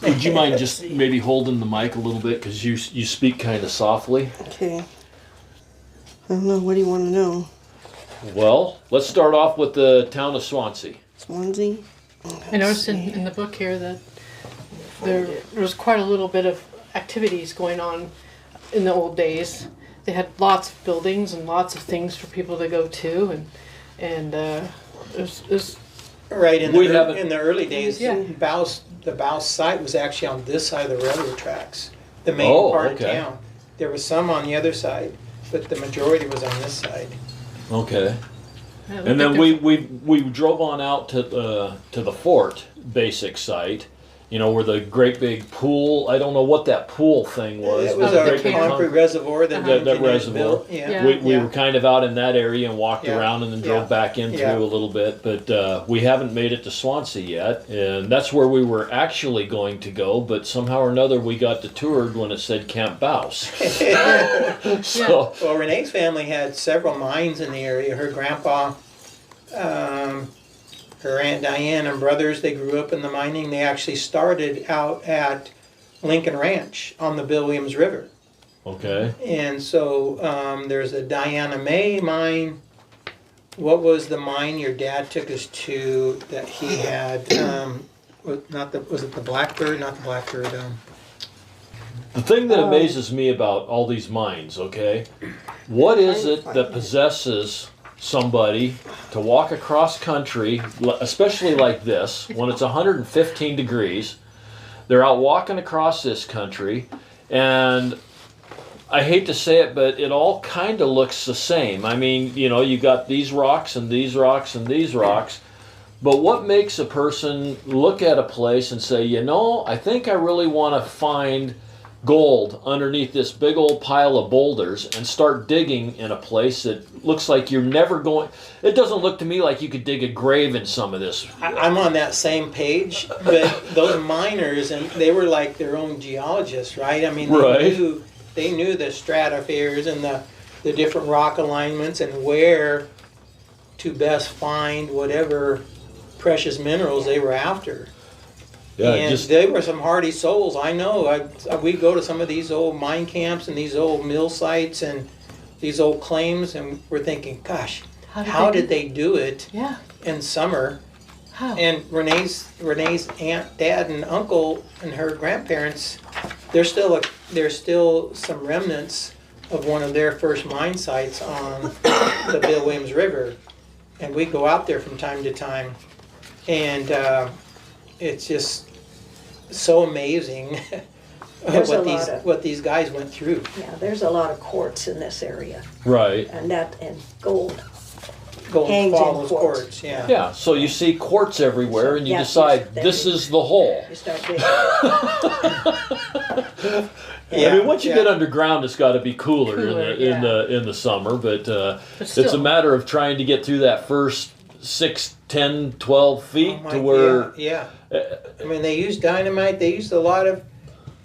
Would you mind just maybe holding the mic a little bit, because you speak kind of softly? Okay. I don't know. What do you want to know? Well, let's start off with the town of Swansea. Swansea? I noticed in the book here that there was quite a little bit of activities going on in the old days. They had lots of buildings and lots of things for people to go to, and it was right in We the, haven't- in the early days, Yeah. the Bouse site was actually on this side of the railroad tracks, the main Oh, part okay. of town. There was some on the other side, but the majority was on this side. Okay. yeah, And then we drove on out to the fort basic site, you know, where the great big pool, I don't know what that pool thing was. It was Oh, a the great big concrete reservoir that the That engineers reservoir. built. Yeah. We Yeah. were kind of out in that area and walked Yeah. around and then Yeah. drove back in through Yeah. a little bit, but we haven't made it to Swansea yet, and that's where we were actually going to go, but somehow or another we got detoured when it said Camp Bouse. So, Well, Renee's family had several mines in the area. Her grandpa, her Aunt Diane and brothers, they grew up in the mining. They actually started out at Lincoln Ranch on the Bill Williams River. okay. And so there's a Diana May mine. What was the mine your dad took us to that he had? Was it the Blackbird? Not the Blackbird. The thing that amazes me about all these mines, okay, what is it that possesses somebody to walk across country, especially like this, when it's 115 degrees, they're out walking across this country, and I hate to say it, but it all kind of looks the same. I mean, you know, you got these rocks and these rocks and these rocks, but what makes a person look at a place and say, you know, I think I really want to find gold underneath this big old pile of boulders and start digging in a place that looks like you're never going. It doesn't look to me like you could dig a grave in some of this. I'm on that same page, but those miners, and they were like their own geologists, right? I mean, they knew the stratospheres and the different rock alignments and where to best find whatever precious minerals they were after. Yeah, And they were some hardy souls. I know. We go to some of these old mine camps and these old mill sites and these old claims, and we're thinking, gosh, how did they do it Yeah. in summer? How? And Renee's aunt, dad, and uncle and her grandparents, there's still some remnants of one of their first mine sites on the Bill Williams River, and we go out there from time to time, and it's just so amazing what these guys went through. Yeah, there's a lot of quartz in this area, right. and gold. Gold Hangs in follows quartz. quartz, yeah. Yeah, so you see quartz everywhere and you Yeah, decide then this you- is the hole. You start digging. I mean, once you get underground, it's got to be cooler, Cooler, in the summer, but it's a still. matter of trying to get through that first 6, 10, 12 feet Oh my- to where yeah. I mean, they used dynamite. They used a lot of,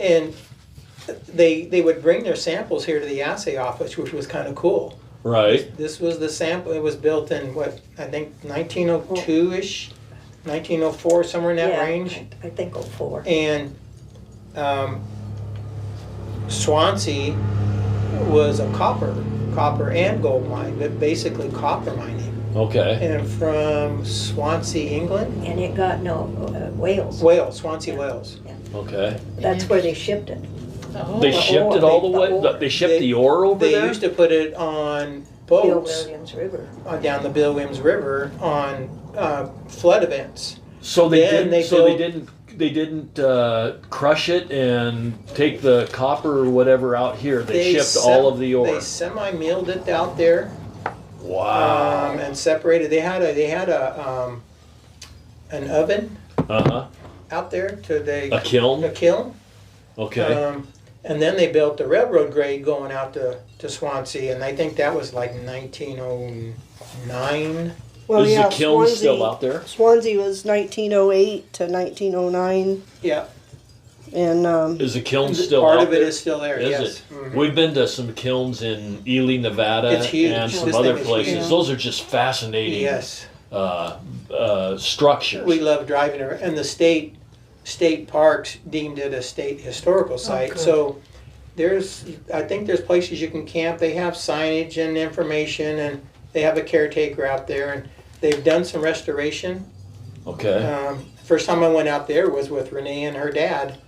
and they would bring their samples here to the assay office, which was kind of cool. right. This was the sample. It was built in what I think 1902ish, 1904, somewhere in that Yeah, range. I think 04. And Swansea was a copper and gold mine, but basically copper mining. Okay. And from Swansea, England, And it got Wales. Swansea, Wales. Okay. That's where they shipped it. Oh. They the shipped ore, it all the the way. ore. They shipped the ore over They there. used to put it on Bill boats Williams River. down the Bill Williams River on flood events. So they Then didn't. they So they built- didn't. They didn't crush it and take the copper or whatever out here. They shipped all of the ore. They semi-milled it out there Wow. and separated. They had an oven Uh-huh. out there A kiln? A kiln. Okay. And then they built the railroad grade going out to Swansea, and I think that was like 1909. Well, Is yeah, the kiln Swansea, still out there? Swansea was 1908 to 1909, Yeah, and Is the kiln still part out of it there? is still there. Is yes. it? Mhm. We've been to some kilns in Ely, Nevada, It's huge. and some This other thing is places. huge. Those are just fascinating Yes. structures. We love driving around, and the state parks deemed it a state historical site. good. So I think there's places you can camp. They have signage and information, and they have a caretaker out there, and they've done some restoration. Okay. First time I went out there was with Renee and her dad.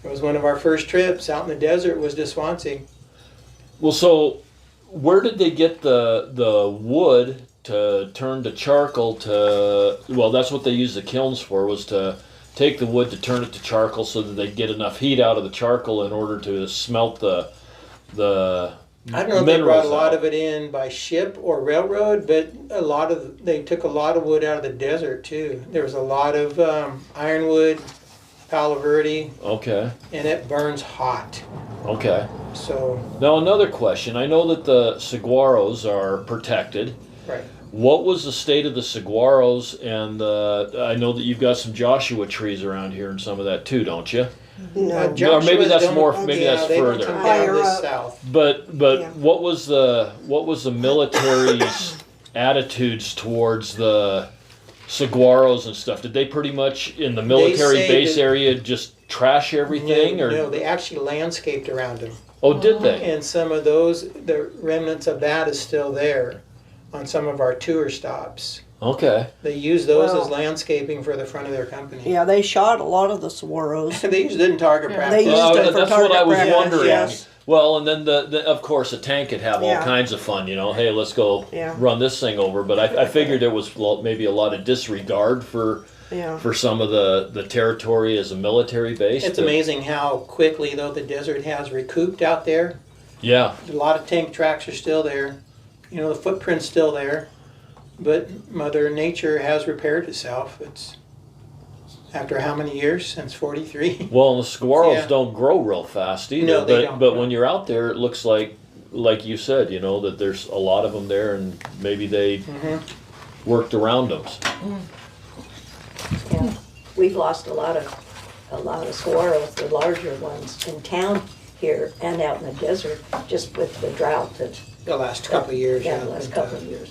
It was one of our first trips out in the desert. Was to Swansea. Well, so where did they get the wood to turn to charcoal to? Well, that's what they used the kilns for, was to take the wood to turn it to charcoal so that they'd get enough heat out of the charcoal in order to smelt the I don't know if they brought a minerals lot out. of it in by ship or railroad, but they took a lot of wood out of the desert too. There was a lot of ironwood Palo Verde, Okay. and it burns hot. Okay. So, Now another question. I know that the saguaros are protected. right. What was the state of the saguaros? And I know that you've got some Joshua trees around here and some of that too, don't you? No. Or maybe Joshuas that's don't- more. Maybe yeah, that's they don't further. come Higher down this up. south. But Yeah. what was the military's attitudes towards the saguaros and stuff? Did they pretty much in the military say base that- area just trash everything, or No, they actually landscaped around them. oh, did they? And some of those, the remnants of that is still there on some of our tour stops. Okay. They use those Well- as landscaping for the front of their company. Yeah, they shot a lot of the saguaros. They used it in target Yeah. practice. They used it for that's what I was target practice, wondering. yes. Well, and then the of course a tank could have all Yeah. kinds of fun. You know, hey, let's go Yeah. run this thing over. But I figured there was maybe a lot of disregard for Yeah. some of the territory as a military base. It's but- amazing how quickly, though, the desert has recouped out there. Yeah. A lot of tank tracks are still there. You know, the footprint's still there. But Mother Nature has repaired itself. It's after how many years? Since 43? Well, the saguaros Yeah. don't grow real fast either. No, they but don't. but when you're out there, it looks like you said, you know, that there's a lot of them there, and maybe they Mhm. worked around them. Yeah, we've lost a lot of saguaros, the larger ones in town here and out in the desert, just with the drought that, The last couple of years. yeah, the last but, couple of years.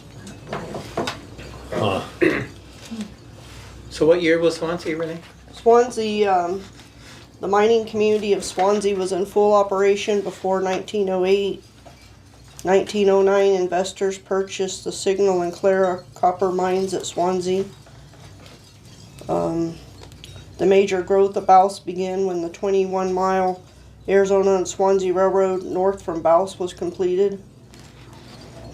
Huh. So what year was Swansea, Renee? Swansea, the mining community of Swansea was in full operation before 1908. 1909, investors purchased the Signal and Clara copper mines at Swansea. The major growth of Bouse began when the 21-mile Arizona and Swansea Railroad north from Bouse was completed.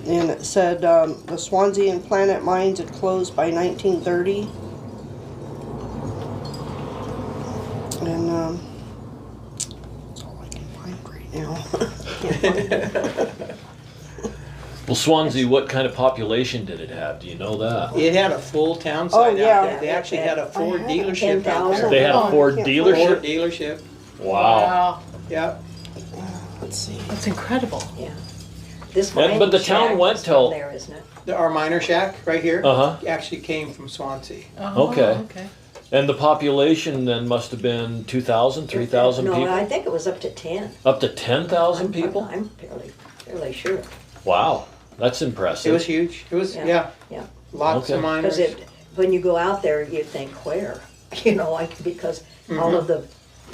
And it said the Swansea and Planet mines had closed by 1930. And that's all I can find right now. Can't find it. Well, Swansea, what kind of population did it have? Do you know that? It had a full town Oh, site yeah. out there. They actually had a Ford I have dealership out 10,000. there. They had a Oh, Ford can't Ford dealership. dealership. Wow. Yeah. Let's see. That's incredible. Yeah. This But mining the town shack went is till- from there, isn't it? Our miner shack right here Uh-huh. actually came from Swansea. Oh, Okay. Okay. And the population then must have been 2,000, 3,000 No, people? I think it was up to 10. Up to 10,000 people? I'm fairly sure. Wow. That's impressive. It was huge. It was, Yeah. yeah. Yeah. Lots Okay. of miners. Because when you go out there, you think, where? You know, like, because all of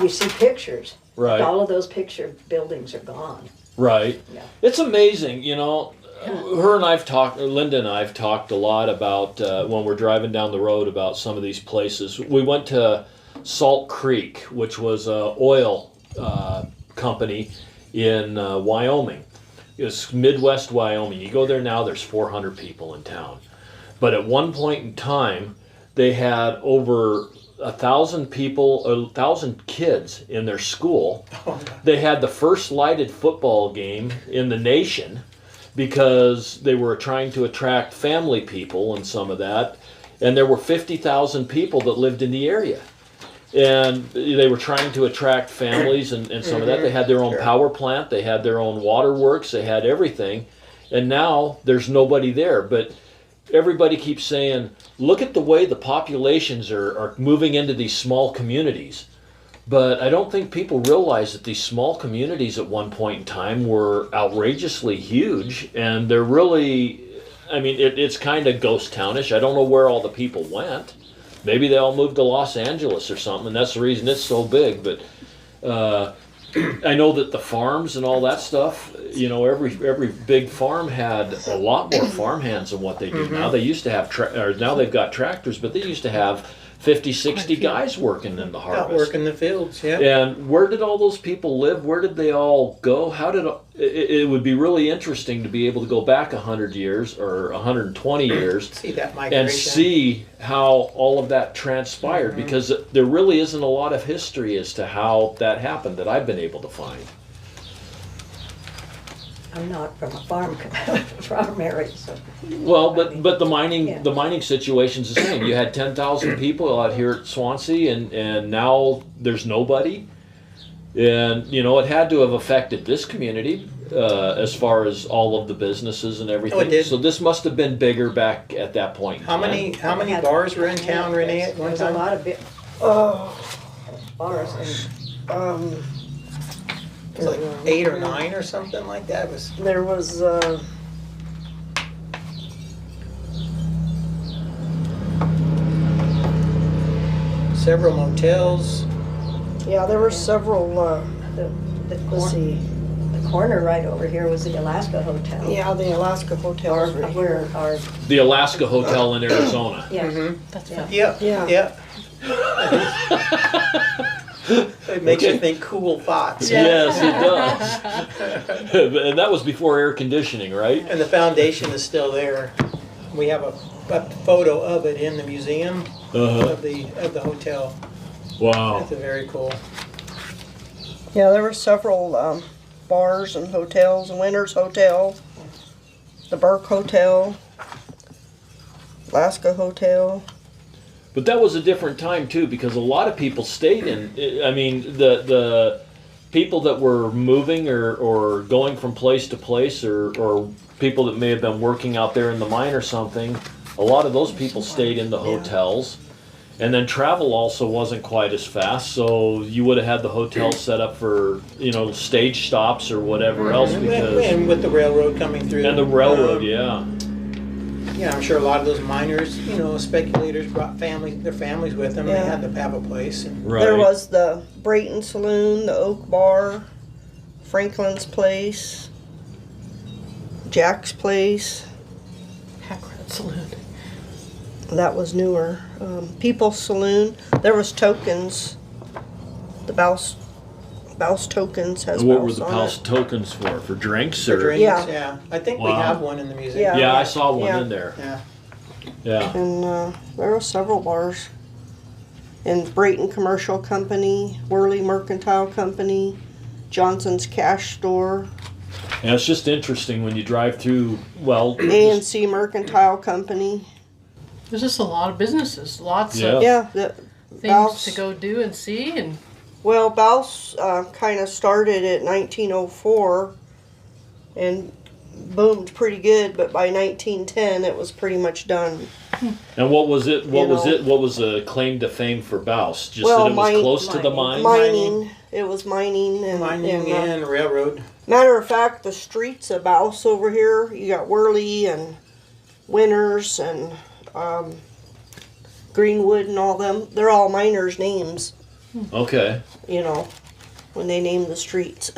you see pictures. Right. All of those picture buildings are gone. Right. Yeah. It's amazing, you know. Her and I've talked, or Linda and I've talked a lot about when we're driving down the road about some of these places. We went to Salt Creek, which was a oil company in Wyoming. It's Midwest Wyoming. You go there now, there's 400 people in town. But at one point in time, they had over 1,000 people, 1,000 kids in their school. They had the first lighted football game in the nation because they were trying to attract family people and some of that. And there were 50,000 people that lived in the area. And they were trying to attract families and some of that. They had their own power plant. They had their own waterworks. They had everything. And now there's nobody there. But everybody keeps saying, look at the way the populations are moving into these small communities. But I don't think people realize that these small communities at one point in time were outrageously huge. And they're really, I mean, it's kind of ghost townish. I don't know where all the people went. Maybe they all moved to Los Angeles or something, and that's the reason it's so big. But I know that the farms and all that stuff, you know, every big farm had a lot more farmhands than what they do now. They used to have, now they've got tractors, but they used to have 50, 60 guys working in the Out harvest. working the fields, yeah. And where did all those people live? Where did they all go? How did it would be really interesting to be able to go back 100 years or 120 years See that migration. and see how all of that transpired, because there really isn't a lot of history as to how that happened that I've been able to find. I'm not from a farm area, so. Well, but the Yeah. mining situation's the same. You had 10,000 people out here at Swansea, and now there's nobody. And you know, it had to have affected this community as far as all of the businesses and everything. Oh, it did. So this must have been bigger back at that point. in How time. many bars were in town, Renee, at one There's a time? lot of bars and It was like 8 or 9 or something like that. It was There was, several motels. yeah, there were several, the let's see. the corner right over here was the Alaska Hotel. Yeah, the Alaska Or Hotel. is right where here. our, The Alaska Hotel in Arizona. yeah, That's Yeah. Yeah, Yeah. yeah. It makes you think cool thoughts. Yes, it does. And that was before air conditioning, right? And the foundation is still there. We have a photo of it in the museum Uh-huh. of the hotel. Wow. That's a very cool. Yeah, there were several bars and hotels. Winter's Hotel, the Burke Hotel, Alaska Hotel. But that was a different time too, because a lot of people stayed in. I mean, the people that were moving or going from place to place, or people that may have been working out there in the mine or something. A lot of those people stayed in the hotels, and then travel also wasn't quite as fast. So you would have had the hotel set up for stage stops or whatever else because And with the railroad coming through. and the railroad, yeah. Yeah, I'm sure a lot of those miners, speculators brought their families with them. Yeah. They had to have a place. And Right. There was the Brayton Saloon, the Oak Bar, Franklin's Place, Jack's Place. Hackrat Saloon. That was newer. People's Saloon. There was Tokens. The Bouse Tokens has And what were Bouse the on Pulse it. tokens for drinks for or? drinks, Yeah. yeah. I think we Wow. have one in the museum. Yeah. Yeah, I saw one Yeah. in there. Yeah. Yeah. And there were several bars. And Brayton Commercial Company, Worley Mercantile Company, Johnson's Cash Store, And it's just interesting when you drive through. Well, A&C Mercantile Company. There's just a lot of businesses, lots Yeah. of Yeah, the things Bouse. to go do and see, and Well, Bouse kind of started at 1904 and boomed pretty good, but by 1910 it was pretty much done. and what was it? What You was know. it? What was the claim to fame for Bouse? Just Well, that it was mine- close to the mine. Mining. It was mining and Mining and, and railroad. matter of fact, the streets of Bouse over here, you got Worley and Winters and Greenwood and all them. They're all miners' names, Okay. when they name the streets.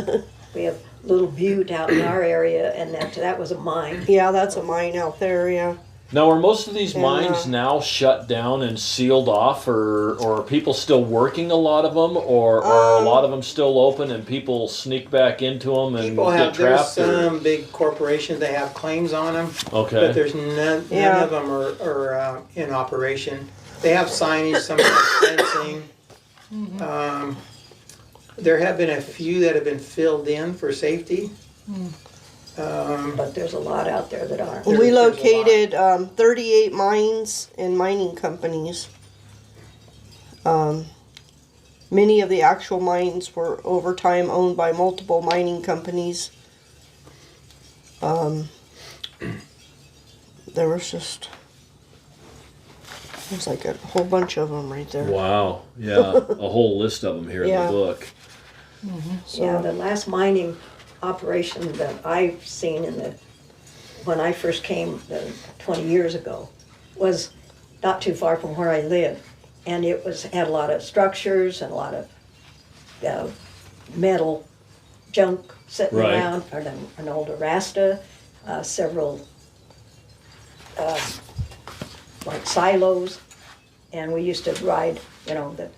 we have Little Butte out in our area, and that was a mine. Yeah, that's a mine out there, yeah. Now, are most of these And, mines now shut down and sealed off, or are people still working a lot of them, or are a lot of them still open and people sneak back into them and People get have, there's trapped? Or? some big corporations that have claims on them, Okay. but there's none Yeah. of them are in operation. They have signage, some have fencing. There have been a few that have been filled in for safety. But there's a lot out there that aren't. There- We there's a lot. located 38 mines and mining companies. Many of the actual mines were over time owned by multiple mining companies. There was there's like a whole bunch of them right there. Wow. Yeah. A whole list of them here in Yeah. the book. Yeah, the last mining operation that I've seen when I first came 20 years ago was not too far from where I live. And it had a lot of structures and a lot of metal junk sitting Right. around, or an old Arasta, several like silos. And we used to ride, the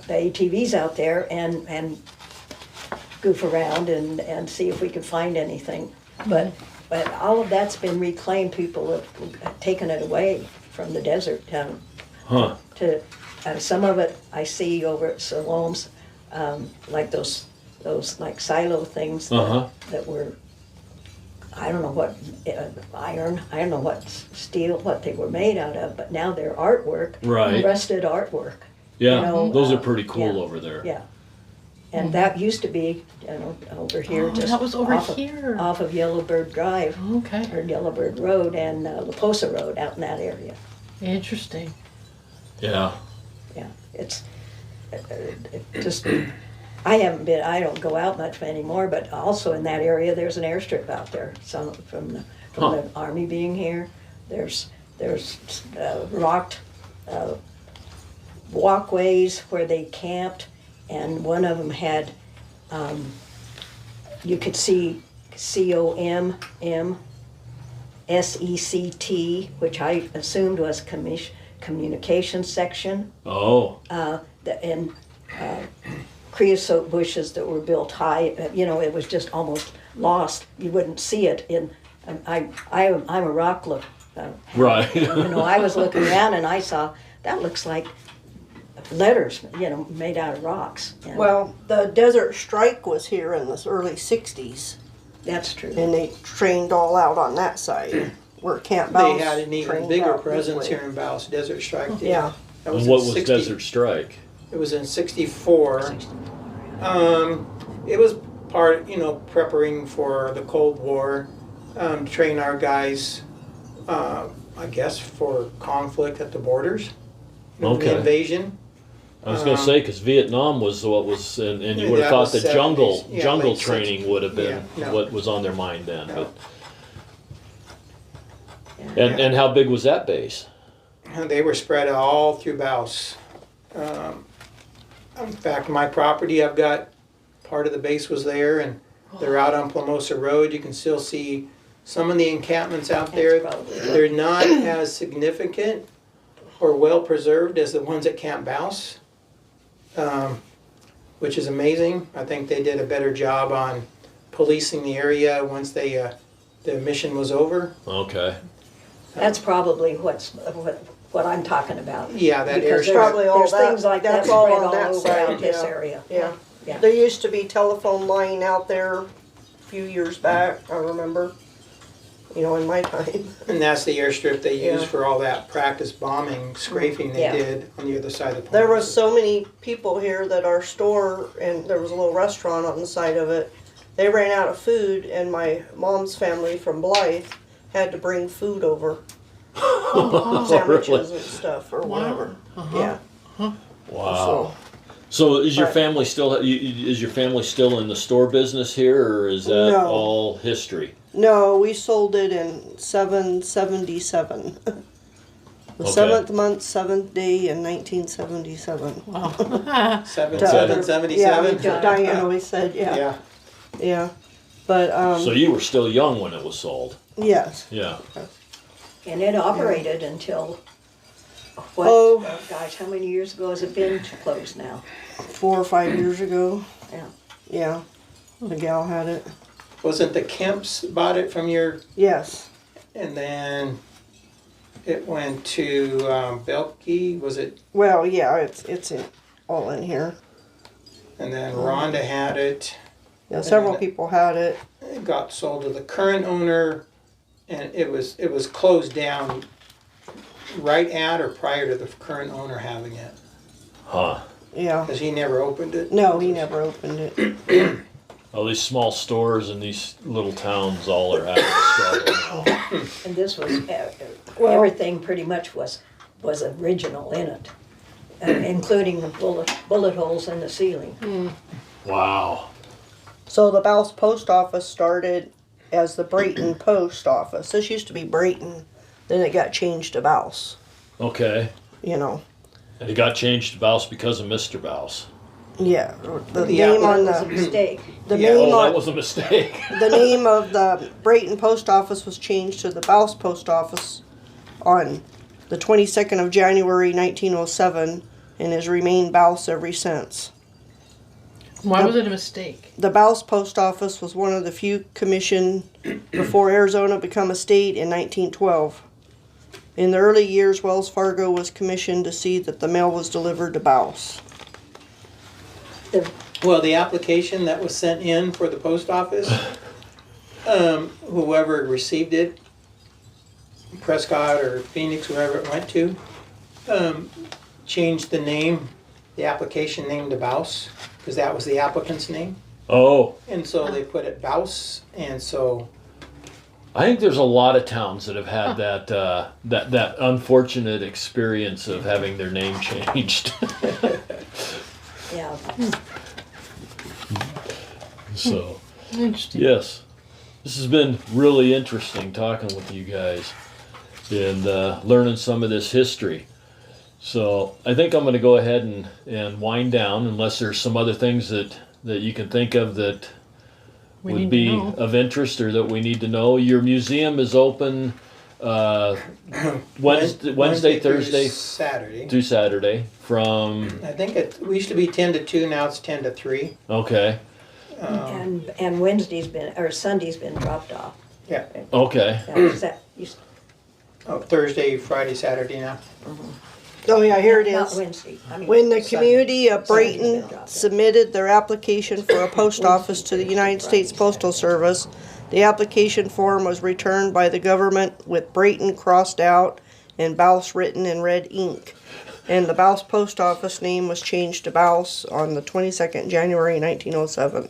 ATVs out there and goof around and see if we could find anything. But all of that's been reclaimed. People have taken it away from the desert Huh. to some of it I see over at Siloam's, like those those like silo things Uh-huh. that were, I don't know what, iron, I don't know what steel, what they were made out of, but now they're artwork. Right. Rusted artwork. Yeah, You know, those are pretty cool yeah, over there. Yeah. And that used to be, over here, Oh, just that was over off here. off of Yellowbird Drive, Okay. or Yellowbird Road and La Posa Road out in that area. Interesting. Yeah. Yeah, it's just, I don't go out much anymore, but also in that area, there's an airstrip out there. Some from the Army being here, there's rocked walkways where they camped, and one of them had, you could see COMMSECT, which I assumed was communication section, Oh. and creosote bushes that were built high. It was just almost lost. You wouldn't see it in. I'm a rock look. Right. I was looking around and I saw that looks like letters, made out of rocks. Well, the Desert Strike was here in the early 60s, That's true. and they trained all out on that side, where Camp Bouse They had an even trained bigger out this presence way. here in Bouse. Desert Strike did. Yeah. That And in what was 60 Desert Strike? It was in '64. It was preparing for the Cold War, train our guys, I guess, for conflict at the borders. Okay. The invasion. I was going to say, because Vietnam was what was, and you would have That thought was the jungle 70s. Yeah, jungle late training would have been Yeah, no. what was on their mind then. No. And how big was that base? They were spread all through Bouse. In fact, my property, I've got part of the base was there, and they're out on Plamosa Road. You can still see some of the encampments out there. That's probably- They're not as significant or well preserved as the ones at Camp Bouse, which is amazing. I think they did a better job on policing the area once the mission was over. Okay. That's probably what I'm talking about. Yeah, that Because airstrip. Probably all there's that- things like that that's all spread on all that over side, out this yeah. area. Yeah. Yeah. There used to be telephone line out there a few years back, I remember, in my time. And that's the airstrip they used Yeah. for all that practice bombing, scraping they Yeah. did on the other side of the There pond. was so many people here that our store, and there was a little restaurant on the side of it, they ran out of food, and my mom's family from Blythe had to bring food over. Sandwiches and stuff or whatever. Yeah. Wow. So is your But- family still is your family still in the store business here, or is that No. all history? No, we sold it in 777. The Okay. 7th month, 7th day in 1977. Wow. 777. Yeah, Diane always said, yeah. Yeah. But, So you were still young when it was sold. yes. Yeah. And it operated until, Oh. gosh, how many years ago has it been closed now? 4 or 5 years ago. Yeah. Yeah. The gal had it. Wasn't the Kemps bought it from your, Yes. and then it went to Belkey, was it? Well, yeah, it's all in here. And then Rhonda had it. Yeah, several then- people had it. It got sold to the current owner, and it was closed down right at or prior to the current owner having it, Huh. Yeah. because he never opened it. No, he never opened it. All these small stores in these little towns all are having a struggle now. And this was, Well- everything pretty much was original in it, including the bullet holes in the ceiling. Wow. So the Bouse Post Office started as the Brayton Post Office. This used to be Brayton, then it got changed to Bouse. Okay. And And it got changed to Bouse because of Mr. Bouse. yeah, the Yeah, name but on That was a the mistake. Yeah. name Oh, that on was a mistake. the name of the Brayton Post Office was changed to the Bouse Post Office on the 22nd of January 1907 and has remained Bouse ever since. Why was it a mistake? The Bouse Post Office was one of the few commissioned before Arizona became a state in 1912. In the early years, Wells Fargo was commissioned to see that the mail was delivered to Bouse. Well, the application that was sent in for the post office, whoever received it, Prescott or Phoenix, whoever it went to, changed the name, the application name to Bouse, because that was the applicant's name. Oh, And so they put it Bouse, and so, I think there's a lot of towns that have had that unfortunate experience of having their name changed. Yeah. So, Interesting. yes, this has been really interesting talking with you guys and learning some of this history. So I think I'm going to go ahead and wind down, unless there's some other things that you can think of that We would need to be know. of interest or that we need to know. Your museum is open Wednesday, through Thursday Saturday. through Saturday from, I think we used to be 10 to 2, now it's 10 to 3. okay, And Wednesday's been, or Sunday's been dropped off. Yeah, okay. Thursday, Friday, Saturday now. Oh yeah, here it Not is. Wednesday. I mean, When the Sunday. community of Sunday's been Brayton dropped. submitted their application for a post office to the United States Postal Service, the application form was returned by the government with Brayton crossed out and Bouse written in red ink. And the Bouse post office name was changed to Bouse on the 22nd January 1907.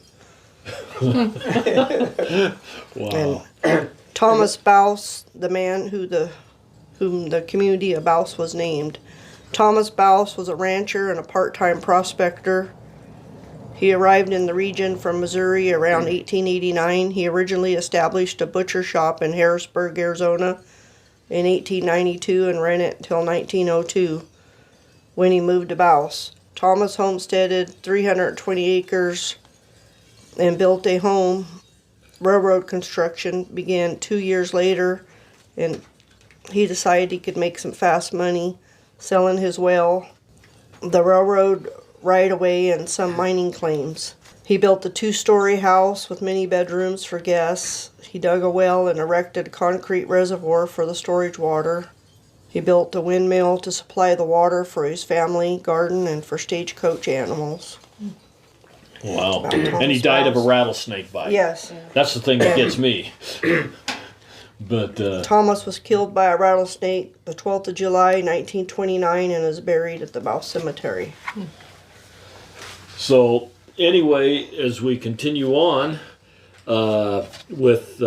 Wow. And Thomas Bouse, the man whom the community of Bouse was named. Thomas Bouse was a rancher and a part-time prospector. He arrived in the region from Missouri around 1889. He originally established a butcher shop in Harrisburg, Arizona in 1892 and ran it until 1902 when he moved to Bouse. Thomas homesteaded 320 acres and built a home. Railroad construction began 2 years later, and he decided he could make some fast money selling his well, the railroad right-of-way, and some mining claims. He built a 2-story house with many bedrooms for guests. He dug a well and erected a concrete reservoir for the storage water. He built a windmill to supply the water for his family, garden, and for stagecoach animals. Wow. About And he Thomas died of a Bouse. rattlesnake bite. Yes. That's the thing that gets me. But Thomas was killed by a rattlesnake the 12th of July, 1929, and is buried at the Bouse Cemetery. so anyway, as we continue on with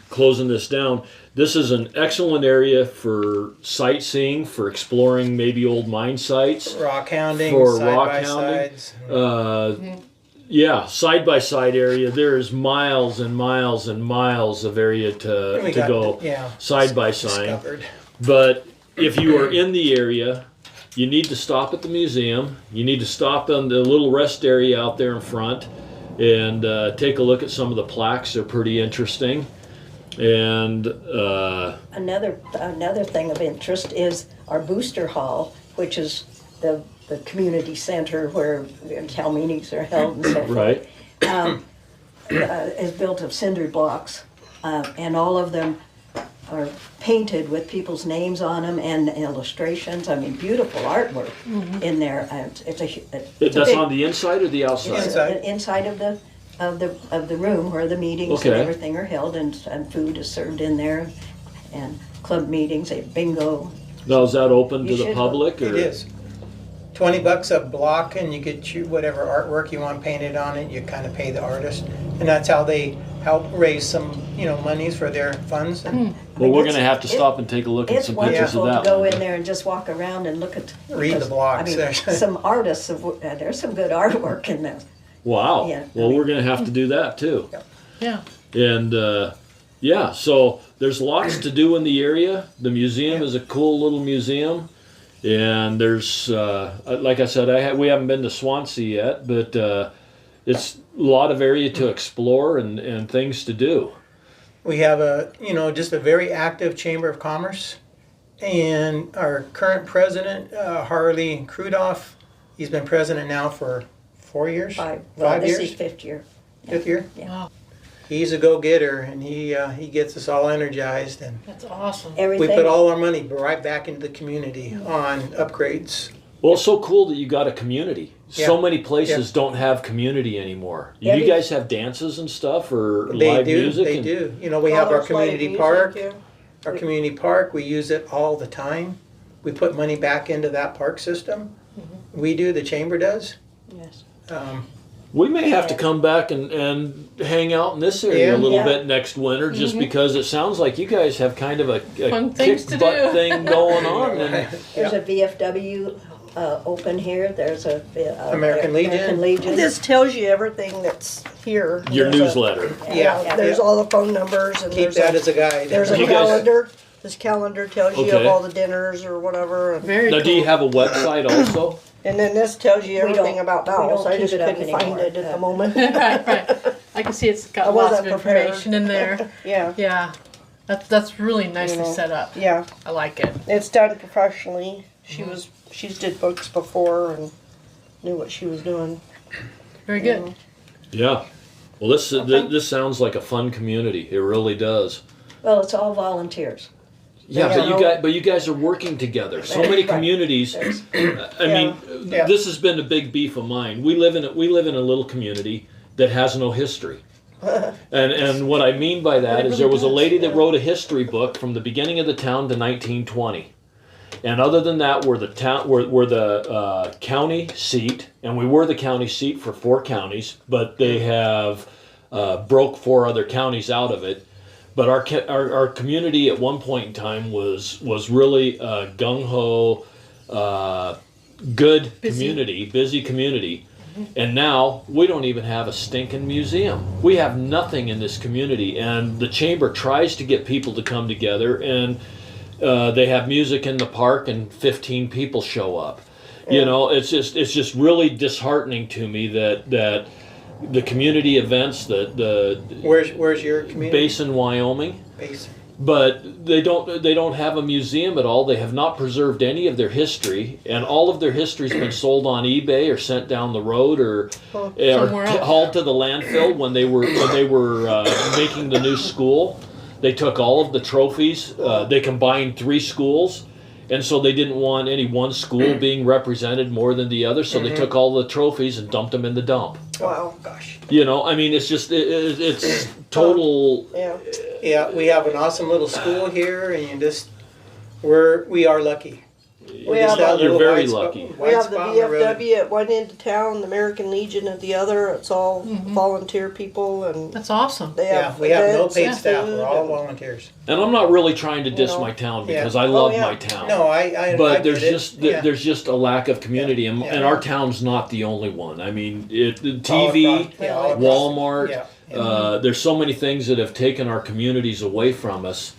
closing this down, this is an excellent area for sightseeing, for exploring maybe old mine sites. Rock hounding, For side rock by hounding. sides. Yeah, side by side area. There's miles and miles and miles of area to We got, go yeah, side by side. discovered. But if you are in the area, you need to stop at the museum. You need to stop in the little rest area out there in front and take a look at some of the plaques. They're pretty interesting. And Another thing of interest is our booster hall, which is the community center where town meetings are held and so forth. right, Is built of cinder blocks, and all of them are painted with people's names on them and illustrations. I mean, beautiful artwork in there. And it's a that's big, on the inside or the outside? Inside. inside of the room where the meetings Okay. and everything are held, and food is served in there, and club meetings, a bingo. Now is that open to You the should public? It Or? is. $20 a block, and you get whatever artwork you want painted on it. You kind of pay the artist, and that's how they help raise some, monies for their funds. And Well, we're It's- going to have to stop and take a look at It's some pictures of wonderful to that go one. in there and just walk around and look at. Read the because, blocks. I mean, some artists, there's some good artwork in there. Wow. Yeah, Well, I mean- we're going to have to do that too. Yeah. And yeah, so there's lots to do in the area. The museum is a cool little museum. And there's, like I said, we haven't been to Swansea yet, but it's a lot of area to explore and things to do. we have just a very active Chamber of Commerce. And our current president, Harley Krudoff, he's been president now for 4 years? Well, 5 this years? is fifth year. Fifth year? Yeah. Wow. He's a go-getter, and he gets us all energized. And That's awesome. we Everything. put all our money right back into the community on upgrades. Well, it's so cool that you got a community. So Yeah. many places don't have community anymore. Yeah, You guys have dances and stuff or They live do, music? they and, do. You know, we have our Colors, light community music, park. yeah. Our community park, we use it all the time. We put money back into that park system. We do, the chamber does. Yes. We may have to come back and hang out in this area Yeah. a little Yeah. bit next winter, just because it sounds like you guys have kind of a Fun kick things to butt do. thing going on. And There's a VFW open here. There's a American Legion. American Legion. This tells you everything that's here. your There's a- newsletter. Yeah. There's all the phone numbers and Keep there's that a, as a guide. there's a You guys- calendar. This calendar tells you of Okay. all the dinners or whatever. And, Very Now, cool. do you have a website also? and then this tells you We don't- everything about we don't Bouse. I keep just it up couldn't find anymore. it at the moment. Right. I can see it's I got lots of wasn't prepared. information in there. Yeah, Yeah. That's really nicely You know. set up. yeah. I like it. It's done professionally. She's did books before and knew what she was doing. Very good. Yeah. Well, this sounds like a fun community. It really does. Well, it's all volunteers. Yeah, Yeah. but you guys are working together. So Right. many Right. communities. I mean, Yeah. this has been a big beef of mine. We live in a little community that has no history. And what I mean by that is there was a lady that wrote a history book from the beginning of the town to 1920. And other than that, we're the county seat, and we were the county seat for 4 counties, but they have broke 4 other counties out of it. But our community at one point in time was really gung ho, good community, busy community. And now we don't even have a stinking museum. We have nothing in this community, and the chamber tries to get people to come together, and they have music in the park, and 15 people show up. You know, it's just really disheartening to me that the community events, the Where's your community? base in Wyoming, Base. but they don't have a museum at all. They have not preserved any of their history, and all of their history's been sold on eBay or sent down the road or Somewhere else. hauled to the landfill when they were making the new school. They took all of the trophies. They combined 3 schools. And so they didn't want any one school being represented more than the other, so they took all the trophies and dumped them in the dump. Wow. Gosh. You know, I mean, it's just it's total. Yeah. Yeah, we have an awesome little school here, and we are lucky. We Just have that a- You're little very white spot- lucky. white We have the spot on the road. VFW at one end of town, the American Legion at the other. It's all volunteer people, and That's awesome. they Yeah, have we have no events paid and staff. food We're all and- volunteers. And I'm not really trying to diss know. my town Yeah. because I love yeah. my town. No, I But I there's get it. just Yeah. there's just a lack of community, and, Yeah. and our town's not the only one. I mean, All TV, across- yeah, all across- Walmart. Yeah. There's so many things that have taken our communities away from us,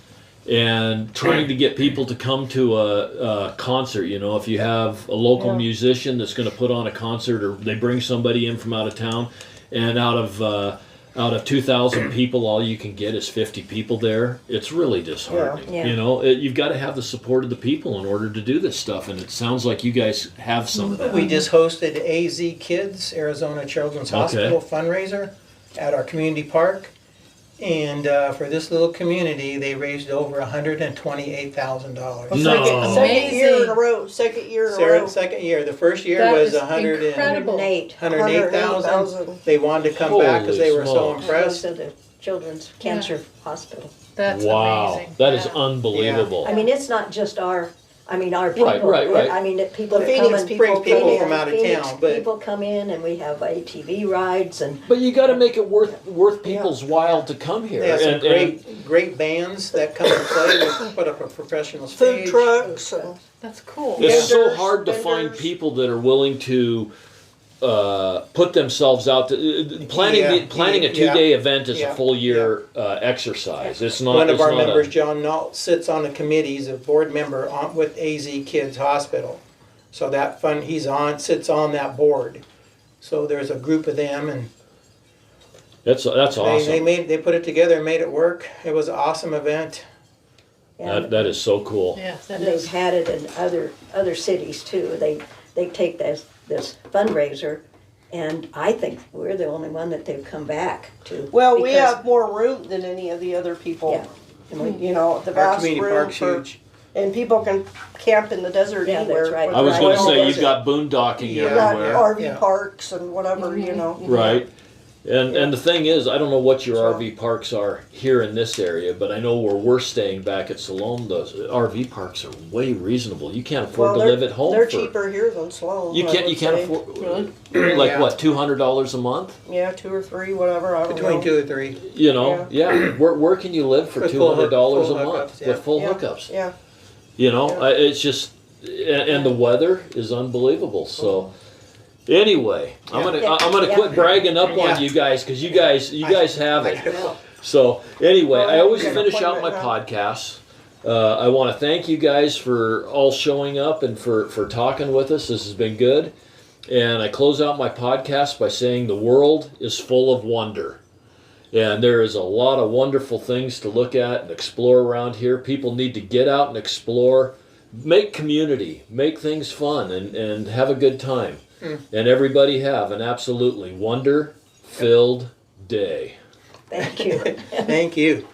and trying to get people to come to a concert. You know, if you have a local Yeah. musician that's going to put on a concert, or they bring somebody in from out of town, and out of 2,000 people, all you can get is 50 people there. It's really disheartening. Yeah. You know, you've got to have the support of the people in order to do this stuff, and it sounds like you guys have some of that. We just hosted AZ Kids, Arizona Children's Okay. Hospital fundraiser at our community park. And for this little community, they raised over $128,000. No. Second year in a Amazing. row. Second year in a row. Second year. The first year That was is 100 and incredible. 108,000. 108,000. They wanted to come back because they were so Holy impressed. To the Children's Cancer Hospital. That's Wow, amazing. that is Yeah. unbelievable. I mean, it's not just our people. right. I mean, people The that Phoenix come and people Brings people come in. from out of Phoenix town, but people come in, and we have ATV rides, and But you got to make it worth people's while to come here. they have some And- great bands that come and play. We put up a professional Food stage. trucks. And, That's cool. It's so Vendors, hard to find vendors. people that are willing to put themselves out. Planning Yeah, planning a yeah, 2-day event is yeah, a full year exercise. It's not. One of it's our not a- members, John Nault, sits on the committee. He's a board member with AZ Kids Hospital. So that fund sits on that board. So there's a group of them, and that's awesome. they put it together and made it work. It was an awesome event. That is so cool. Yes, that they've is. had it in other cities too. They take this fundraiser, and I think we're the only one that they've come back to. well, we because- have more room than any of the other people. Yeah. And we, You know, the Our vast community room park's for huge. And people can camp in the desert Yeah, that's anywhere. right. I was Right. going to say Desert. you've got boondocking Yeah. You got everywhere. RV Yeah. parks and whatever, you know. Right. And the thing is, I don't know what your So- RV parks are here in this area, but I know where we're staying back at Salome, those RV parks are way reasonable. You can't afford to they're- live at home. They're for, cheaper here than Sloan. You I can't. would You can't say. afford. Really? Like Yeah. what? $200 a month? Yeah, 2 or 3, whatever. I don't Between know. 2 or 3. You know? Yeah. Where can you live for With full hook- $200 a full month hookups, yeah. with full Yeah. hookups? Yeah. You know, Yeah. it's just, and the weather is unbelievable. So, anyway, I'm gonna quit bragging up Yeah. on you guys because you guys have it. Well, So anyway, I always Got an finish out my appointment, podcasts. I want to thank you guys for all showing up and for talking with us. This has been good. And I close out my podcast by saying the world is full of wonder. And there is a lot of wonderful things to look at and explore around here. People need to get out and explore, make community, make things fun, and have a good time. And everybody have an absolutely wonder-filled day. thank you. Thank you.